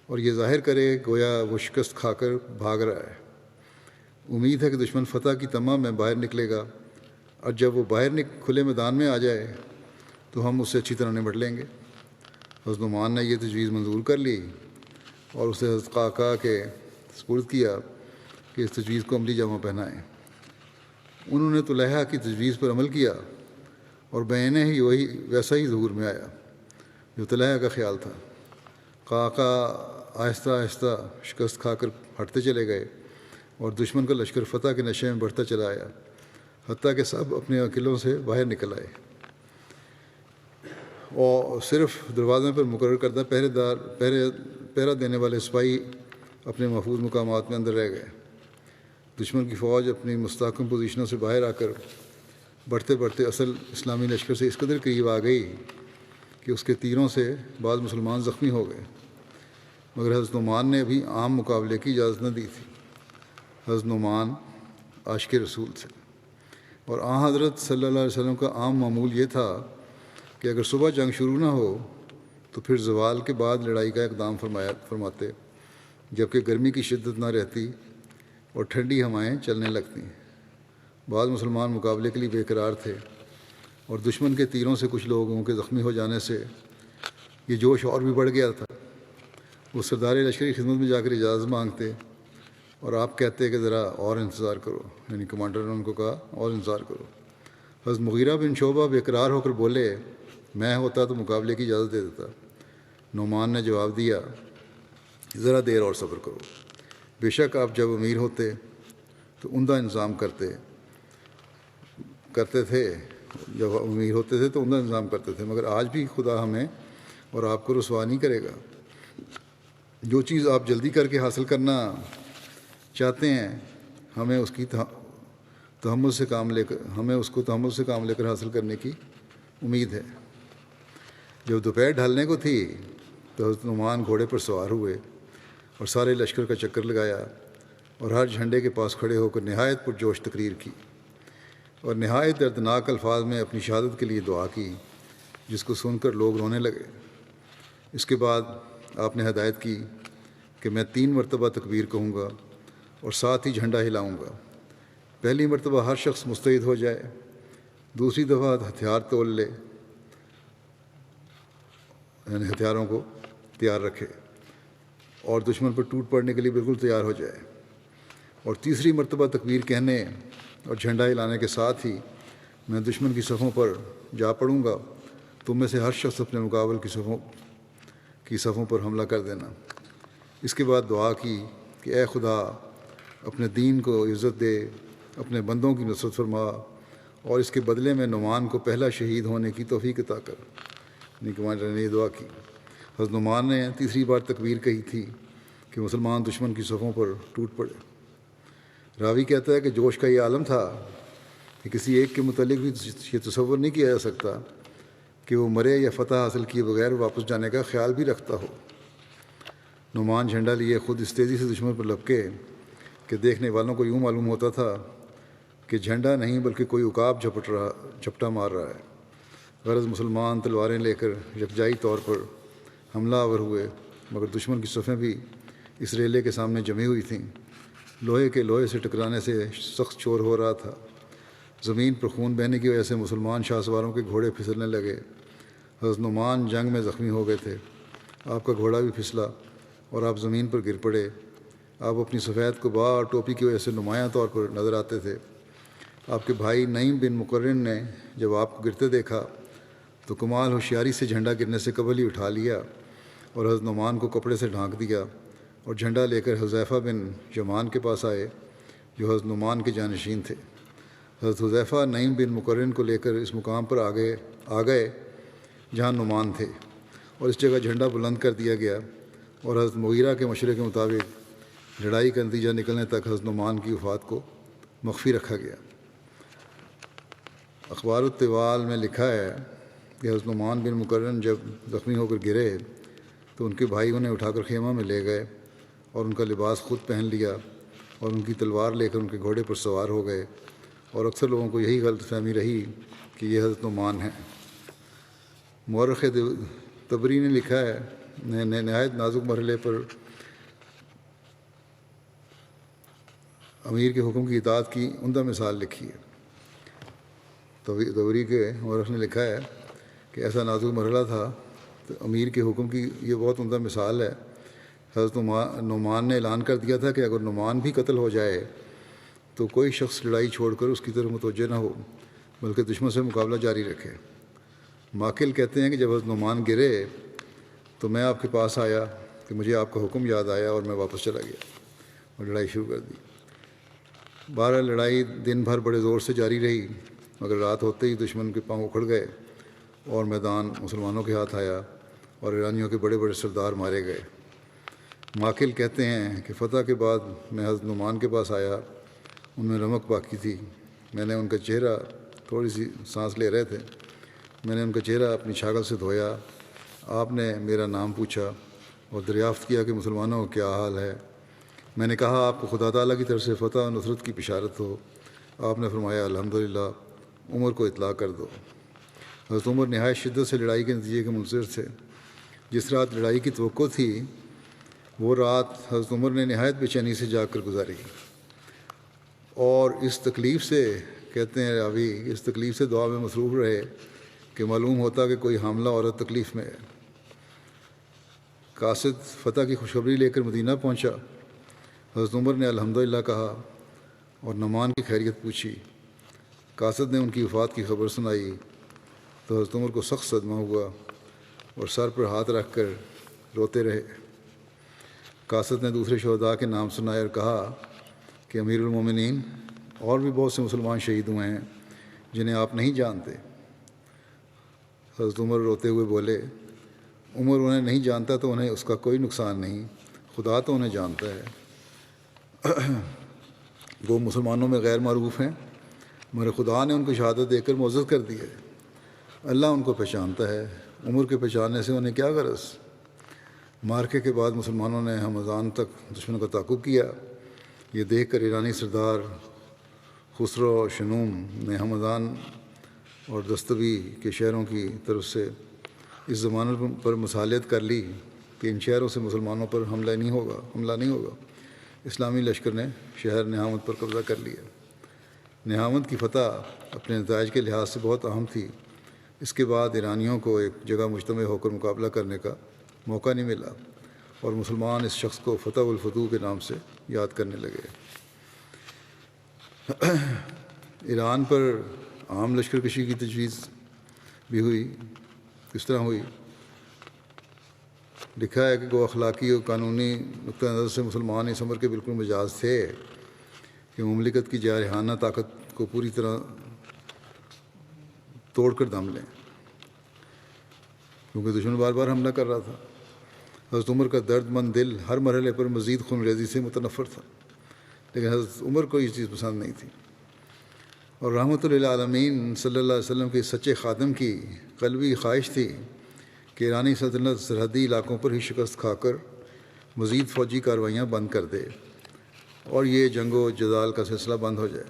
Speaker 1: اور یہ ظاہر کرے گویا وہ شکست کھا کر بھاگ رہا ہے۔ امید ہے کہ دشمن فتح کی طمع میں باہر نکلے گا، اور جب وہ باہر کھلے میدان میں آ جائے تو ہم اس سے اچھی طرح نمٹ لیں گے۔ حضرت نعمان نے یہ تجویز منظور کر لی اور اسے حضرت قعقاع کے سپرد کیا کہ اس تجویز کو عملی جامہ پہنائیں۔ انہوں نے طلحہ کی تجویز پر عمل کیا اور بعینہ ہی ویسا ہی ظہور میں آیا جو طلحہ کا خیال تھا۔ قعقاع آہستہ آہستہ شکست کھا کر ہٹتے چلے گئے اور دشمن کا لشکر فتح کے نشے میں بڑھتا چلا آیا، حتیٰ کہ سب اپنے قلعوں سے باہر نکل آئے اور صرف دروازوں پر مقرر کردہ پہرا دینے والے سپاہی اپنے محفوظ مقامات میں اندر رہ گئے۔ دشمن کی فوج اپنی مستحکم پوزیشنوں سے باہر آ کر بڑھتے بڑھتے اصل اسلامی لشکر سے اس قدر قریب آ گئی کہ اس کے تیروں سے بعض مسلمان زخمی ہو گئے، مگر حضرت نعمان نے ابھی عام مقابلے کی اجازت نہ دی تھی۔ حضرت نعمان عاشق رسول تھے، اور آن حضرت صلی اللہ علیہ وسلم کا عام معمول یہ تھا کہ اگر صبح جنگ شروع نہ ہو تو پھر زوال کے بعد لڑائی کا اقدام فرماتے، جبکہ گرمی کی شدت نہ رہتی اور ٹھنڈی ہوائیں چلنے لگتیں۔ بعض مسلمان مقابلے کے لیے بے قرار تھے، اور دشمن کے تیروں سے کچھ لوگوں کے زخمی ہو جانے سے یہ جوش اور بھی بڑھ گیا تھا۔ وہ سردار لشکر کی خدمت میں جا کر اجازت مانگتے اور آپ کہتے کہ ذرا اور انتظار کرو، یعنی کمانڈر نے ان کو کہا اور انتظار کرو۔ حضرت مغیرہ بن شعبہ بے قرار ہو کر بولے، میں ہوتا تو مقابلے کی اجازت دے دیتا۔ نعمان نے جواب دیا، ذرا دیر اور صبر کرو، بے شک آپ جب امیر ہوتے تو عمدہ انتظام کرتے تھے، جب امیر ہوتے تھے تو عمدہ انتظام کرتے تھے، مگر آج بھی خدا ہمیں اور آپ کو رسوا نہیں کرے گا۔ جو چیز آپ جلدی کر کے حاصل کرنا چاہتے ہیں ہمیں اس کو تحمل سے کام لے کر حاصل کرنے کی امید ہے۔ جب دوپہر ڈھلنے کو تھی تو حضرت نعمان گھوڑے پر سوار ہوئے اور سارے لشکر کا چکر لگایا اور ہر جھنڈے کے پاس کھڑے ہو کر نہایت پرجوش تقریر کی اور نہایت دردناک الفاظ میں اپنی شہادت کے لیے دعا کی، جس کو سن کر لوگ رونے لگے۔ اس کے بعد آپ نے ہدایت کی کہ میں 3 مرتبہ تکبیر کہوں گا اور ساتھ ہی جھنڈا ہلاؤں گا۔ پہلی مرتبہ ہر شخص مستعد ہو جائے، دوسری دفعہ ہتھیار تول لے، یعنی ہتھیاروں کو تیار رکھے اور دشمن پر ٹوٹ پڑنے کے لیے بالکل تیار ہو جائے، اور تیسری مرتبہ تکبیر کہنے اور جھنڈا ہلانے کے ساتھ ہی میں دشمن کی صفوں پر جا پڑوں گا۔ تم میں سے ہر شخص اپنے مقابل کی صفوں پر حملہ کر دینا۔ اس کے بعد دعا کی کہ اے خدا اپنے دین کو عزت دے، اپنے بندوں کی نصرت فرما، اور اس کے بدلے میں نعمان کو پہلا شہید ہونے کی توفیق عطا کر۔ کمانڈر نے یہ دعا کی۔ حضرت نعمان نے تیسری بار تکبیر کہی تھی کہ مسلمان دشمن کی صفوں پر ٹوٹ پڑے۔ راوی کہتا ہے کہ جوش کا یہ عالم تھا کہ کسی ایک کے متعلق بھی یہ تصور نہیں کیا جا سکتا کہ وہ مرے یا فتح حاصل کیے بغیر واپس جانے کا خیال بھی رکھتا ہو۔ نعمان جھنڈا لیے خود اس تیزی سے دشمن پر لپکے کہ دیکھنے والوں کو یوں معلوم ہوتا تھا کہ جھنڈا نہیں بلکہ کوئی عقاب جھپٹا مار رہا ہے۔ غرض مسلمان تلواریں لے کر یکجائی طور پر حملہ آور ہوئے، مگر دشمن کی صفیں بھی اس ریلے کے سامنے جمی ہوئی تھیں۔ لوہے کے لوہے سے ٹکرانے سے سخت شور ہو رہا تھا۔ زمین پر خون بہنے کی وجہ سے مسلمان شاہ سواروں کے گھوڑے پھسلنے لگے۔ حضرت نعمان جنگ میں زخمی ہو گئے تھے، آپ کا گھوڑا بھی پھسلا اور آپ زمین پر گر پڑے۔ آپ اپنی سفید قبا اور ٹوپی کی وجہ سے نمایاں طور پر نظر آتے تھے۔ آپ کے بھائی نعیم بن مقرن نے جب آپ کو گرتے دیکھا تو کمال ہوشیاری سے جھنڈا گرنے سے قبل ہی اٹھا لیا اور حضرت نعمان کو کپڑے سے ڈھانک دیا اور جھنڈا لے کر حذیفہ بن یمان کے پاس آئے جو حضرت نعمان کے جانشین تھے۔ حضرت حذیفہ نعیم بن مقرن کو لے کر اس مقام پر آ گئے جہاں نعمان تھے، اور اس جگہ جھنڈا بلند کر دیا گیا، اور حضرت مغیرہ کے مشورے کے مطابق لڑائی کا نتیجہ نکلنے تک حضرت نعمان کی وفات کو مخفی رکھا گیا۔ اخبار الطوال میں لکھا ہے کہ حضرت نعمان بن مقرن جب زخمی ہو کر گرے تو ان کے بھائی انہیں اٹھا کر خیمہ میں لے گئے اور ان کا لباس خود پہن لیا اور ان کی تلوار لے کر ان کے گھوڑے پر سوار ہو گئے، اور اکثر لوگوں کو یہی غلط فہمی رہی کہ یہ حضرت نعمان ہیں۔ مورخ طبری نے لکھا ہے نہایت نازک مرحلے پر امیر کے حکم کی اطاعت کی عمدہ مثال لکھی ہے۔ طبری کے مورخ نے لکھا ہے کہ ایسا نازک مرحلہ تھا تو امیر کے حکم کی یہ بہت عمدہ مثال ہے۔ حضرت نعمان نے اعلان کر دیا تھا کہ اگر نعمان بھی قتل ہو جائے تو کوئی شخص لڑائی چھوڑ کر اس کی طرف متوجہ نہ ہو بلکہ دشمن سے مقابلہ جاری رکھے۔ ماکل کہتے ہیں کہ جب حضرت نعمان گرے تو میں آپ کے پاس آیا کہ مجھے آپ کا حکم یاد آیا اور میں واپس چلا گیا اور لڑائی شروع کر دی۔ بہرحال لڑائی دن بھر بڑے زور سے جاری رہی، مگر رات ہوتے ہی دشمن کے پاؤں اکھڑ گئے اور میدان مسلمانوں کے ہاتھ آیا اور ایرانیوں کے بڑے بڑے سردار مارے گئے۔ ماکل کہتے ہیں کہ فتح کے بعد میں حضرت نعمان کے پاس آیا، ان میں رمق باقی تھی، میں نے ان کا چہرہ، تھوڑی سی سانس لے رہے تھے، میں نے ان کا چہرہ اپنی چھاگل سے دھویا، آپ نے میرا نام پوچھا اور دریافت کیا کہ مسلمانوں کا کیا حال ہے۔ میں نے کہا آپ کو خدا تعالیٰ کی طرف سے فتح و نصرت کی بشارت ہو۔ آپ نے فرمایا الحمدللہ، عمر کو اطلاع کر دو۔ حضرت عمر نہایت شدت سے لڑائی کے نتیجے کے منتظر تھے۔ جس رات لڑائی کی توقع تھی وہ رات حضرت عمر نے نہایت بے چینی سے جاگ کر گزاری، اور اس تکلیف سے، کہتے ہیں راوی، اس تکلیف سے دعا میں مصروف رہے کہ معلوم ہوتا کہ کوئی حاملہ عورت تکلیف میں ہے۔ قاصد فتح کی خوشخبری لے کر مدینہ پہنچا۔ حضرت عمر نے الحمدللہ کہا اور نعمان کی خیریت پوچھی۔ قاصد نے ان کی وفات کی خبر سنائی تو حضرت عمر کو سخت صدمہ ہوا اور سر پر ہاتھ رکھ کر روتے رہے۔ قاصد نے دوسرے شہداء کے نام سنائے اور کہا کہ امیر المومنین، اور بھی بہت سے مسلمان شہید ہوئے ہیں جنہیں آپ نہیں جانتے۔ حضرت عمر روتے ہوئے بولے، عمر انہیں نہیں جانتا تو انہیں اس کا کوئی نقصان نہیں، خدا تو انہیں جانتا ہے۔ وہ مسلمانوں میں غیر معروف ہیں مگر خدا نے ان کو شہادت دے کر معزز کر دی ہے۔ اللہ ان کو پہچانتا ہے، عمر کے پہچاننے سے انہیں کیا غرض۔ مارکے کے بعد مسلمانوں نے ہمدان تک دشمن کا تعاقب کیا۔ یہ دیکھ کر ایرانی سردار خسرو شنوم نے ہمدان اور دستبی کے شہروں کی طرف سے اس زمانے پر مصالحت کر لی کہ ان شہروں سے مسلمانوں پر حملہ نہیں ہوگا۔ اسلامی لشکر نے شہر نہامت پر قبضہ کر لیا۔ نہامت کی فتح اپنے نتائج کے لحاظ سے بہت اہم تھی۔ اس کے بعد ایرانیوں کو ایک جگہ مجتمع ہو کر مقابلہ کرنے کا موقع نہیں ملا اور مسلمان اس شخص کو فتح الفتوح کے نام سے یاد کرنے لگے۔ ایران پر عام لشکر کشی کی تجویز بھی ہوئی۔ کس طرح ہوئی؟ لکھا ہے کہ وہ اخلاقی اور قانونی نقطہ نظر سے مسلمان اس امر کے بالکل مجاز تھے کہ مملکت کی جارحانہ طاقت کو پوری طرح توڑ کر دم لیں، کیونکہ دشمن بار بار حملہ کر رہا تھا۔ حضرت عمر کا درد مند دل ہر مرحلے پر مزید خون ریزی سے متنفر تھا، لیکن حضرت عمر کو یہ چیز پسند نہیں تھی، اور رحمۃ للعالمین صلی اللہ علیہ وسلم کے سچے خادم کی قلبی خواہش تھی کہ ایرانی سلطنت سرحدی علاقوں پر ہی شکست کھا کر مزید فوجی کارروائیاں بند کر دے اور یہ جنگ و جدال کا سلسلہ بند ہو جائے۔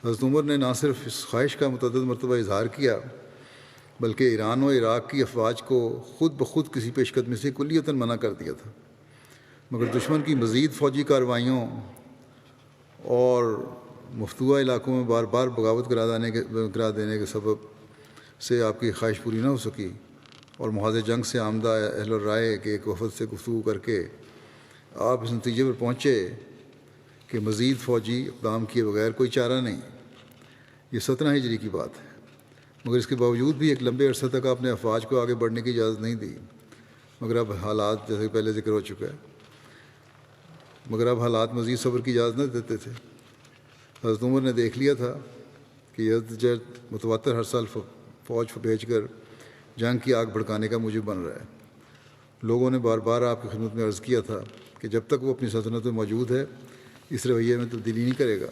Speaker 1: حضرت عمر نے نہ صرف اس خواہش کا متعدد مرتبہ اظہار کیا بلکہ ایران و عراق کی افواج کو خود بخود کسی پیش قدمی سے کلیتاً منع کر دیا تھا، مگر دشمن کی مزید فوجی کارروائیوں اور مفتوحہ علاقوں میں بار بار بغاوت کرا دینے کے سبب سے آپ کی خواہش پوری نہ ہو سکی، اور محاذ جنگ سے آمدہ اہل الرائے کے ایک وفد سے گفتگو کر کے آپ اس نتیجے پر پہنچے کہ مزید فوجی اقدام کیے بغیر کوئی چارہ نہیں۔ یہ 17 ہجری کی بات ہے، مگر اس کے باوجود بھی ایک لمبے عرصے تک آپ نے افواج کو آگے بڑھنے کی اجازت نہیں دی، مگر اب حالات جیسے پہلے ذکر ہو چکا ہے، مگر اب حالات مزید صبر کی اجازت نہ دیتے تھے۔ حضرت عمر نے دیکھ لیا تھا کہ یزدجرد متواتر ہر سال فوج بھیج کر جنگ کی آگ بھڑکانے کا موجب بن رہا ہے۔ لوگوں نے بار بار آپ کی خدمت میں عرض کیا تھا کہ جب تک وہ اپنی سلطنت میں موجود ہے اس رویے میں تبدیلی نہیں کرے گا،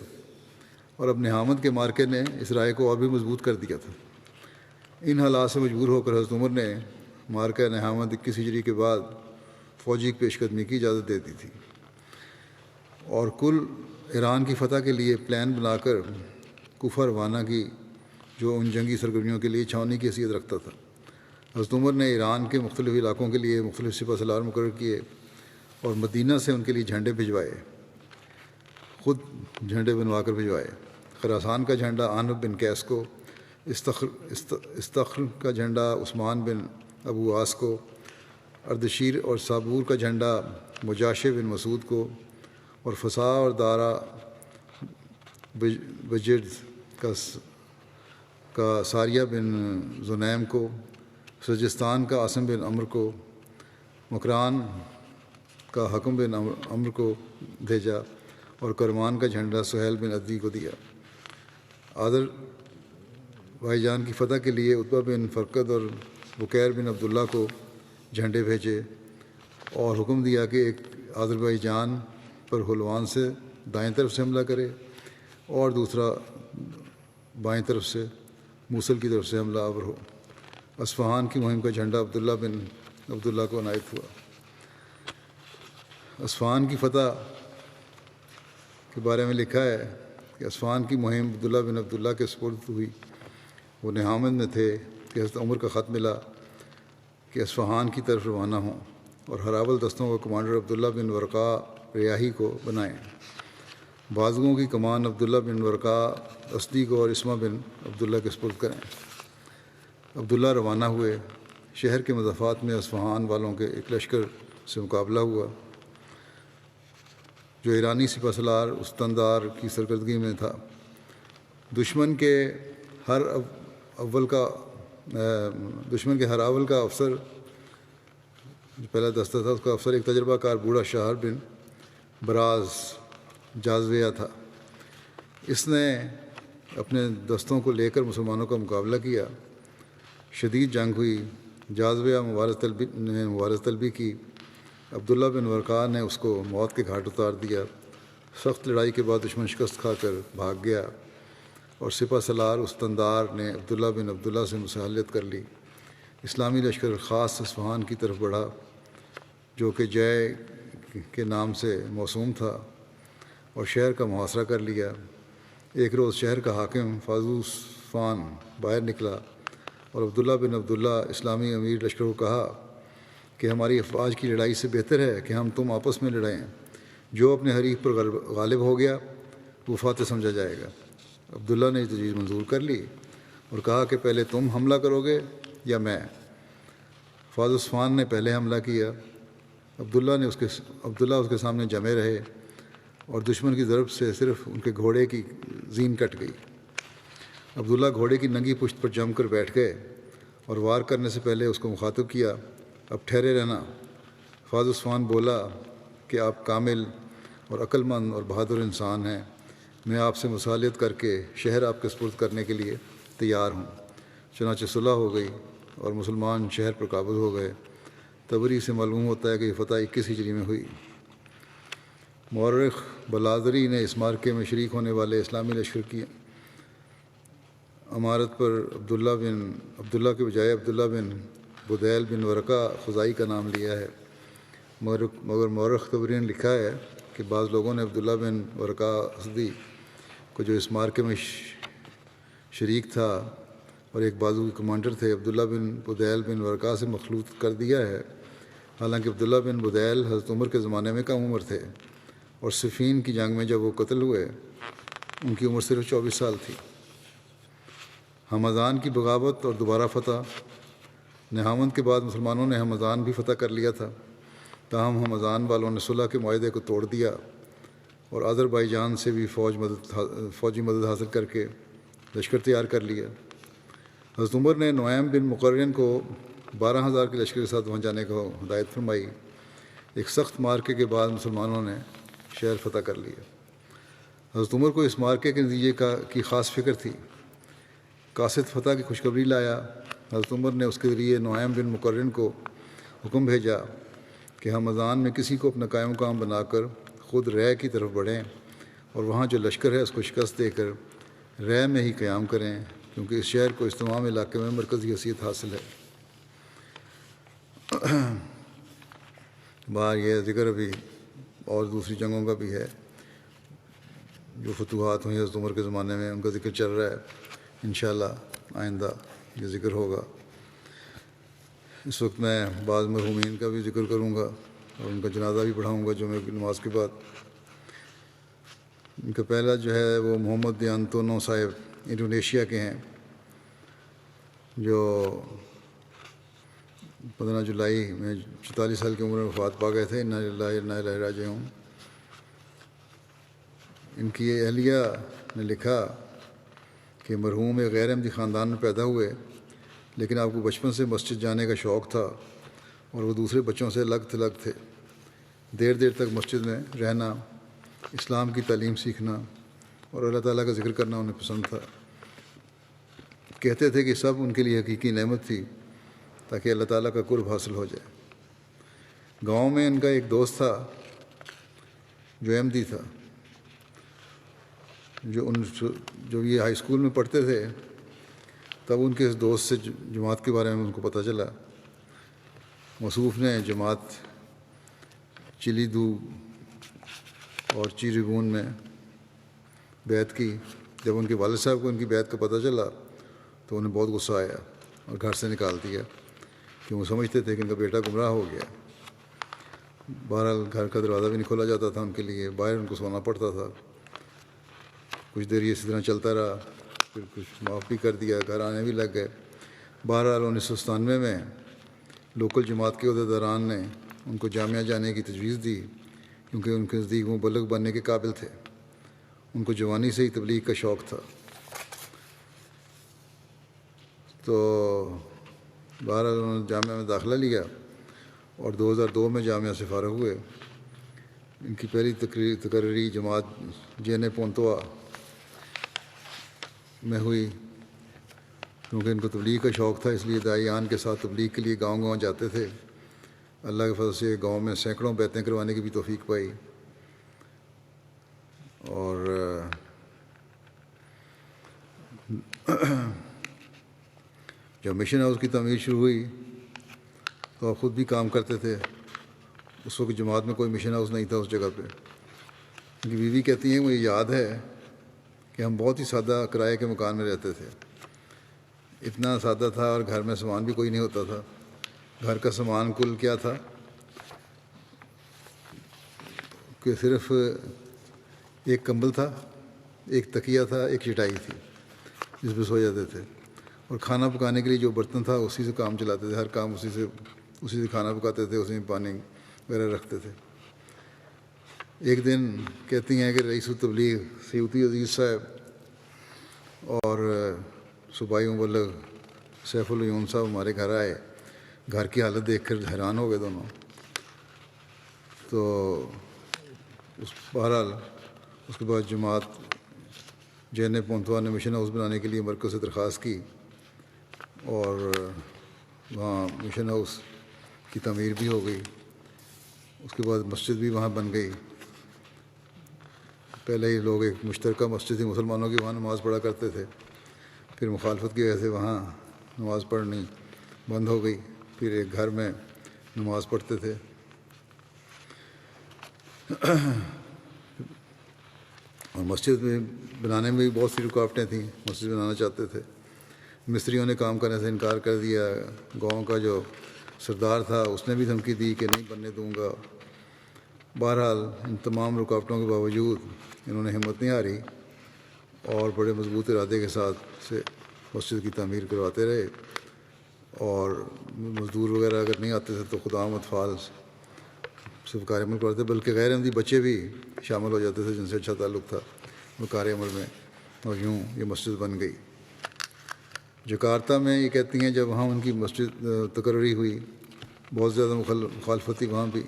Speaker 1: اور اپنے حامد کے مارکے نے اس رائے کو اور بھی مضبوط کر دیا تھا۔ ان حالات سے مجبور ہو کر حضرت عمر نے مارکہ نہامد 21 ہجری کے بعد فوجی پیش قدمی کی اجازت دے دی تھی، اور کل ایران کی فتح کے لیے پلان بنا کر کوفہ روانہ کی، جو ان جنگی سرگرمیوں کے لیے چھاؤنی کی حیثیت رکھتا تھا۔ حضرت عمر نے ایران کے مختلف علاقوں کے لیے مختلف سپہ سالار مقرر کیے اور مدینہ سے ان کے لیے جھنڈے بھجوائے، خود جھنڈے بنوا کر بھجوائے۔ خراسان کا جھنڈا عامر بن قیس کو، استخر کا جھنڈا عثمان بن ابو عاص کو، اردشیر اور صابور کا جھنڈا مجاشع بن مسعود کو، اور فسا اور دارا بجرد کا ساریہ بن زنیم کو، سجستان کا عاصم بن عمر کو، مکران کا حکم بن عمر کو بھیجا، اور کرمان کا جھنڈا سہیل بن عدی کو دیا۔ آذر بھائی جان کی فتح کے لیے عتبہ بن فرقد اور بکیر بن عبداللہ کو جھنڈے بھیجے اور حکم دیا کہ ایک آذر بھائی جان پر حلوان سے دائیں طرف سے حملہ کرے اور دوسرا بائیں طرف سے موصل کی طرف سے حملہ آور ہو۔ اصفہان کی مہم کا جھنڈا عبداللہ بن عبداللہ کو عنایت ہوا۔ اصفہان کی فتح کے بارے میں لکھا ہے کہ اصفہان کی مہم عبداللہ بن عبداللہ کے سپرد ہوئی۔ وہ نہامد میں تھے کہ حضرت عمر کا خط ملا کہ اصفہان کی طرف روانہ ہوں اور ہراول دستوں کا کمانڈر عبداللہ بن ورقا ریاحی کو بنائیں۔ بازوؤں کی کمان عبداللہ بن ورقا اسدی کو اور اسمہ بن عبداللہ کے سپرد کریں۔ عبداللہ روانہ ہوئے۔ شہر کے مضافات میں اصفہان والوں کے ایک لشکر سے مقابلہ ہوا جو ایرانی سپہ سالار استندار کی سرکردگی میں تھا۔ دشمن کے ہر اول کا افسر، جو پہلا دستہ تھا اس کا افسر ایک تجربہ کار بوڑھا شاہر بن براز جازویہ تھا۔ اس نے اپنے دستوں کو لے کر مسلمانوں کا مقابلہ کیا۔ شدید جنگ ہوئی۔ جازویہ نے مبارزہ طلبی کی۔ عبداللہ بن ورقا نے اس کو موت کے گھاٹ اتار دیا۔ سخت لڑائی کے بعد دشمن شکست کھا کر بھاگ گیا اور سپہ سالار استندار نے عبداللہ بن عبداللہ سے مصالحت کر لی۔ اسلامی لشکر خاص اصفہان کی طرف بڑھا جو کہ جے کے نام سے موسوم تھا، اور شہر کا محاصرہ کر لیا۔ ایک روز شہر کا حاکم فازوس فان باہر نکلا اور عبداللہ بن عبداللہ اسلامی امیر لشکر کو کہا کہ ہماری افواج کی لڑائی سے بہتر ہے کہ ہم تم آپس میں لڑیں، جو اپنے حریف پر غالب ہو گیا وہ فاتح سمجھا جائے گا۔ عبداللہ نے یہ تجویز منظور کر لی اور کہا کہ پہلے تم حملہ کرو گے یا میں؟ فازوس فان نے پہلے حملہ کیا۔ عبداللہ اس کے سامنے جمے رہے اور دشمن کی ضرب سے صرف ان کے گھوڑے کی زین کٹ گئی۔ عبداللہ گھوڑے کی ننگی پشت پر جم کر بیٹھ گئے اور وار کرنے سے پہلے اس کو مخاطب کیا، اب ٹھہرے رہنا۔ فازوس فان بولا کہ آپ کامل اور عقل مند اور بہادر انسان ہیں، میں آپ سے مصالحت کر کے شہر آپ کے سپرد کرنے کے لیے تیار ہوں۔ چنانچہ صلح ہو گئی اور مسلمان شہر پر قابض ہو گئے۔ تبری سے معلوم ہوتا ہے کہ یہ فتح 21 ہجری میں ہوئی۔ مورخ بلازری نے اس مارکے میں شریک ہونے والے اسلامی لشکر کی امارت پر عبداللہ کے بجائے عبداللہ بن بدیل بن ورقا خزائی کا نام لیا ہے، مگر مورخ تبری نے لکھا ہے کہ بعض لوگوں نے عبداللہ بن ورقا اسدی کو، جو اس مارکے میں شریک تھا، اور ایک بازو کے کمانڈر تھے عبداللہ بن بدیل بن ورقا سے مخلوط کر دیا ہے، حالانکہ عبداللہ بن بدیل حضرت عمر کے زمانے میں کم عمر تھے، اور صفین کی جنگ میں جب وہ قتل ہوئے ان کی عمر صرف 24 سال تھی۔ ہمدان کی بغاوت اور دوبارہ فتح۔ نہاوند کے بعد مسلمانوں نے ہمدان بھی فتح کر لیا تھا، تاہم ہمدان والوں نے صلح کے معاہدے کو توڑ دیا اور آذربائیجان سے بھی فوجی مدد حاصل کر کے لشکر تیار کر لیا۔ حضرت عمر نے نعیم بن مقرن کو 12,000 کے لشکر کے ساتھ وہاں جانے کو ہدایت فرمائی۔ ایک سخت مارکے کے بعد مسلمانوں نے شہر فتح کر لیا۔ حضرت عمر کو اس مارکے کے نتیجے کی خاص فکر تھی۔ قاصد فتح کی خوشخبری لایا۔ حضرت عمر نے اس کے ذریعے نعیم بن مقرن کو حکم بھیجا کہ ہمدان میں کسی کو اپنا قائم مقام بنا کر خود رے کی طرف بڑھیں اور وہاں جو لشکر ہے اس کو شکست دے کر رے میں ہی قیام کریں، کیونکہ اس شہر کو اس تمام علاقے میں مرکزی حیثیت حاصل ہے۔ باہر یہ ذکر ابھی اور دوسری جنگوں کا بھی ہے جو فتوحات ہوئی حضرت عمر کے زمانے میں، ان کا ذکر چل رہا ہے۔ انشاءاللہ آئندہ یہ ذکر ہوگا۔ اس وقت میں بعض مرحومین کا بھی ذکر کروں گا اور ان کا جنازہ بھی پڑھاؤں گا جمعہ کی نماز کے بعد۔ ان کا پہلا جو ہے وہ محمد دیانتونو صاحب انڈونیشیا کے ہیں، جو 15 جولائی میں 44 سال کی عمر میں وفات پا گئے تھے۔ انا للہ و انا الیہ راجعون۔ ان کی اہلیہ نے لکھا کہ مرحوم ایک غیر احمدی خاندان میں پیدا ہوئے، لیکن آپ کو بچپن سے مسجد جانے کا شوق تھا اور وہ دوسرے بچوں سے الگ تھلگ تھے۔ دیر دیر تک مسجد میں رہنا، اسلام کی تعلیم سیکھنا اور اللہ تعالیٰ کا ذکر کرنا انہیں پسند تھا۔ کہتے تھے کہ سب ان کے لیے حقیقی نعمت تھی تاکہ اللہ تعالیٰ کا قرب حاصل ہو جائے۔ گاؤں میں ان کا ایک دوست تھا جو احمدی تھا، جو یہ ہائی اسکول میں پڑھتے تھے تب ان کے اس دوست سے جماعت کے بارے میں ان کو پتہ چلا۔ موصوف نے جماعت چلی دو اور چیریگون میں بیعت کی۔ جب ان کے والد صاحب کو ان کی بیعت کا پتہ چلا تو انہیں بہت غصہ آیا اور گھر سے نکال دیا، کہ وہ سمجھتے تھے کہ ان کا بیٹا گمراہ ہو گیا۔ بہرحال گھر کا دروازہ بھی نہیں کھولا جاتا تھا ان کے لیے، باہر ان کو سونا پڑتا تھا۔ کچھ دیر اسی طرح چلتا رہا، پھر کچھ معاف بھی کر دیا، گھر آنے بھی لگ گئے۔ بہرحال 1997 میں لوکل جماعت کے عہدیداران نے ان کو جامعہ جانے کی تجویز دی، کیونکہ ان کے نزدیک وہ مبلغ بننے کے قابل تھے۔ ان کو جوانی سے ہی تبلیغ کا شوق تھا۔ تو بہرحال انہوں نے جامعہ میں داخلہ لیا اور 2002 میں جامعہ سے فارغ ہوئے۔ ان کی پہلی تقرری جماعت جینے پونتوا میں ہوئی۔ کیونکہ ان کو تبلیغ کا شوق تھا، اس لیے داعیان کے ساتھ تبلیغ کے لیے گاؤں گاؤں جاتے تھے۔ اللہ کے فضل سے گاؤں میں سینکڑوں بیعتیں کروانے کی بھی توفیق پائی، اور جب مشن ہاؤس کی تعمیر شروع ہوئی تو آپ خود بھی کام کرتے تھے۔ اس وقت جماعت میں کوئی مشن ہاؤس نہیں تھا اس جگہ پہ۔ ان کی بیوی کہتی ہیں مجھے یاد ہے کہ ہم بہت ہی سادہ کرائے کے مکان میں رہتے تھے۔ اتنا سادہ تھا اور گھر میں سامان بھی کوئی نہیں ہوتا تھا۔ گھر کا سامان کل کیا تھا کہ صرف ایک کمبل تھا، ایک تکیہ تھا، ایک چٹائی تھی جس پہ سو جاتے تھے، اور کھانا پکانے کے لیے جو برتن تھا اسی سے کام چلاتے تھے۔ ہر کام اسی سے کھانا پکاتے تھے، اسی میں پانی وغیرہ رکھتے تھے۔ ایک دن کہتی ہیں کہ رئیس التبلیغ سیوطی عزیز صاحب اور صوبائی مبلغ سیف العیون صاحب ہمارے گھر آئے۔ گھر کی حالت دیکھ کر حیران ہو گئے دونوں۔ تو بہرحال اس کے بعد جماعت جینے پونتوا نے مشن ہاؤس بنانے کے لیے مرکز سے درخواست کی، اور وہاں مشن ہاؤس کی تعمیر بھی ہو گئی۔ اس کے بعد مسجد بھی وہاں بن گئی۔ پہلے ہی لوگ ایک مشترکہ مسجد تھی مسلمانوں کی، وہاں نماز پڑھا کرتے تھے، پھر مخالفت کی وجہ سے وہاں نماز پڑھنی بند ہو گئی، پھر ایک گھر میں نماز پڑھتے تھے۔ اور مسجد میں بنانے میں بھی بہت سی رکاوٹیں تھیں، مسجد بنانا چاہتے تھے مصریوں نے کام کرنے سے انکار کر دیا. گاؤں کا جو سردار تھا اس نے بھی دھمکی دی کہ نہیں بننے دوں گا. بہرحال ان تمام رکاوٹوں کے باوجود انہوں نے ہمت نہیں ہاری اور بڑے مضبوط ارادے کے ساتھ سے مسجد کی تعمیر کرواتے رہے. اور مزدور وغیرہ اگر نہیں آتے تھے تو خدام اطفال صرف کار عمل کرتے، بلکہ غیر احمدی بچے بھی شامل ہو جاتے تھے جن سے اچھا تعلق تھا وہ کار عمل میں، اور یوں یہ مسجد بن گئی. جکارتا میں یہ کہتی ہیں جب وہاں ان کی مسجد تقرری ہوئی، بہت زیادہ مخالفت تھی وہاں بھی،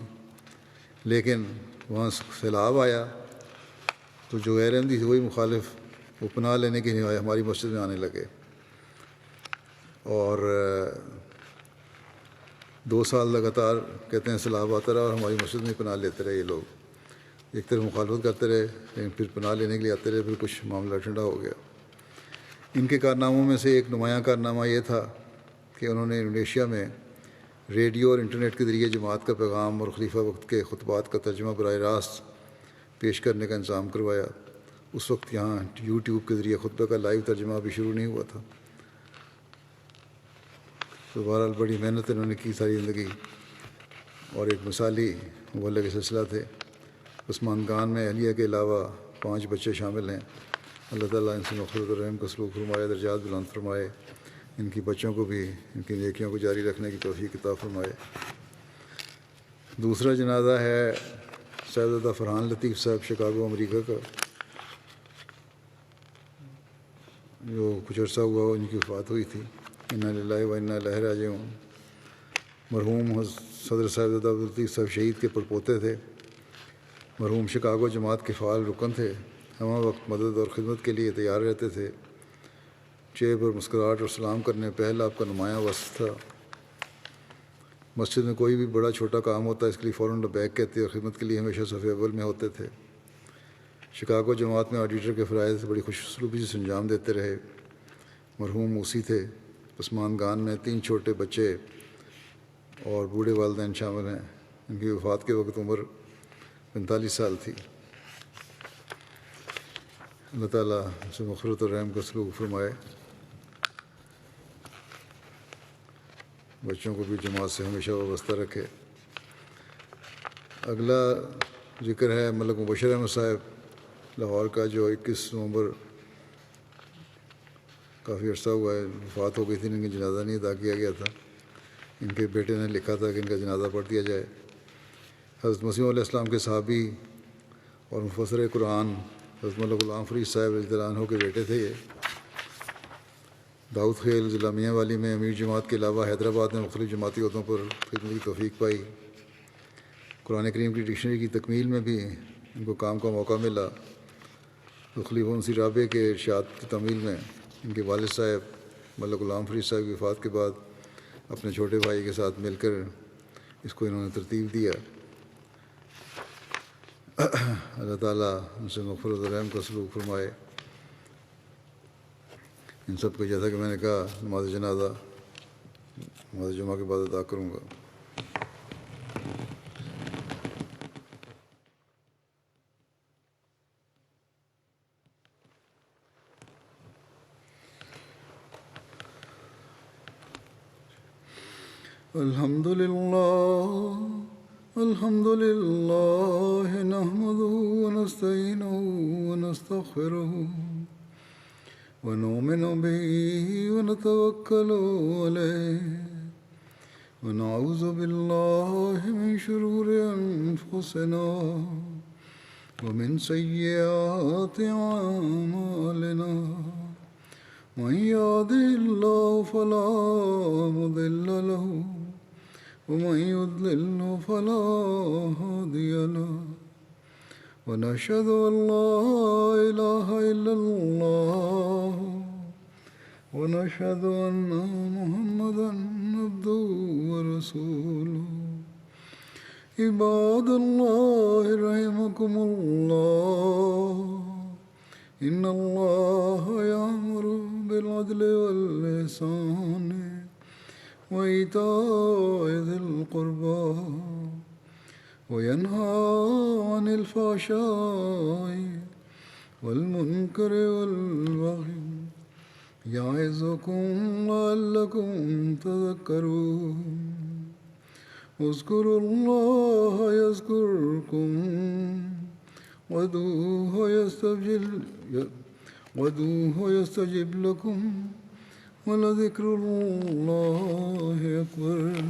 Speaker 1: لیکن وہاں سیلاب آیا تو جو غیر احمدی تھے وہی مخالف وہ پناہ لینے کے لیے ہماری مسجد میں آنے لگے. اور 2 سال لگاتار کہتے ہیں سیلاب آتا رہا اور ہماری مسجد میں پناہ لیتے رہے. یہ لوگ ایک طرف مخالفت کرتے رہے لیکن پھر پناہ لینے کے لیے آتے رہے. پھر کچھ معاملہ ٹھنڈا ہو گیا. ان کے کارناموں میں سے ایک نمایاں کارنامہ یہ تھا کہ انہوں نے انڈونیشیا میں ریڈیو اور انٹرنیٹ کے ذریعے جماعت کا پیغام اور خلیفہ وقت کے خطبات کا ترجمہ براہ راست پیش کرنے کا انتظام کروایا. اس وقت یہاں یوٹیوب کے ذریعے خطبہ کا لائیو ترجمہ ابھی شروع نہیں ہوا تھا. تو بہرحال بڑی محنت انہوں نے کی ساری زندگی، اور ایک مثالی مبلغ کے سلسلہ تھے. عثمان خان میں اہلیہ کے علاوہ 5 بچے شامل ہیں. اللہ تعالیٰ ان سے مغفرت و رحم کا سلوک فرمائے، درجات بلند فرمائے. ان کی بچوں کو بھی ان کی نیکیوں کو جاری رکھنے کی توفیق عطا فرمائے. دوسرا جنازہ ہے صاحبزادہ فرحان لطیف صاحب شکاگو امریکہ کا، جو کچھ عرصہ ہوا ان کی وفات ہوئی تھی. انا للہ و انا الیہ راجعون. مرحوم صدر صاحبزادہ عبداللطیف صاحب شہید کے پڑپوتے تھے. مرحوم شکاگو جماعت کے فعال رکن تھے. ہمہ وقت مدد اور خدمت کے لیے تیار رہتے تھے. چہرے پر مسکراہٹ اور سلام کرنے پہل آپ کا نمایاں وصف تھا. مسجد میں کوئی بھی بڑا چھوٹا کام ہوتا ہے اس کے لیے فوراً لبیک کہتے اور خدمت کے لیے ہمیشہ صف اول میں ہوتے تھے. شکاگو جماعت میں آڈیٹر کے فرائض بڑی خوش اسلوبی سے انجام دیتے رہے. مرحوم موسی تھے. عثمان خان میں 3 چھوٹے بچے اور بوڑھے والدین شامل ہیں. ان کی وفات کے وقت عمر 45 سال تھی. اللہ تعالیٰ ان سے مغفرت اور رحم کا سلوک فرمائے. بچوں کو بھی جماعت سے ہمیشہ وابستہ رکھے. اگلا ذکر ہے ملک مبشر احمد صاحب لاہور کا، جو 21 نومبر کافی عرصہ ہوا ہے وفات ہو گئی تھی. ان کا جنازہ نہیں ادا کیا گیا تھا. ان کے بیٹے نے لکھا تھا کہ ان کا جنازہ پڑھ دیا جائے. حضرت مسیح علیہ السلام کے صحابی اور مفسر قرآن حضرت مولانا غلام فرید صاحب رضی اللہ عنہ کے بیٹے تھے. یہ داؤد خیل ضلع میاں والی میں امیر جماعت کے علاوہ حیدرآباد میں مختلف جماعتی عہدوں پر خدمت کی توفیق پائی. قرآن کریم کی ڈکشنری کی تکمیل میں بھی ان کو کام کا موقع ملا. تو خلیفہ منصور رابع کے ارشاد کی تعمیل میں ان کے والد صاحب مولانا غلام فرید صاحب کی وفات کے بعد اپنے چھوٹے بھائی کے ساتھ مل کر اس کو انہوں نے ترتیب دیا. اللہ تعالیٰ ان سے مغفرت و رحم کا سلوک فرمائے. ان سب کو جیسا کہ میں نے کہا نماز جنازہ نماز جمعہ کے بعد ادا کروں گا. الحمد للہ نحمده ونستعینه ونستغفره ونؤمن به ونتوکل علیہ ونعوذ باللہ من شرور انفسنا ومن سیئات اعمالنا من يهده الله فلا مضل له ومن يضلل فلا هادي له ونشهد أن لا إله إلا الله ونشهد أن محمدا عبده ورسوله. عباد الله رحمكم الله إن الله يأمر بالعدل والإحسان وإيتاء ذي القربى وينهى عن الفحشاء والمنكر والبغي يعظكم لعلكم تذكرون اذكروا الله يذكركم وادعوه يستجب لكم ولذكر الله أكبر.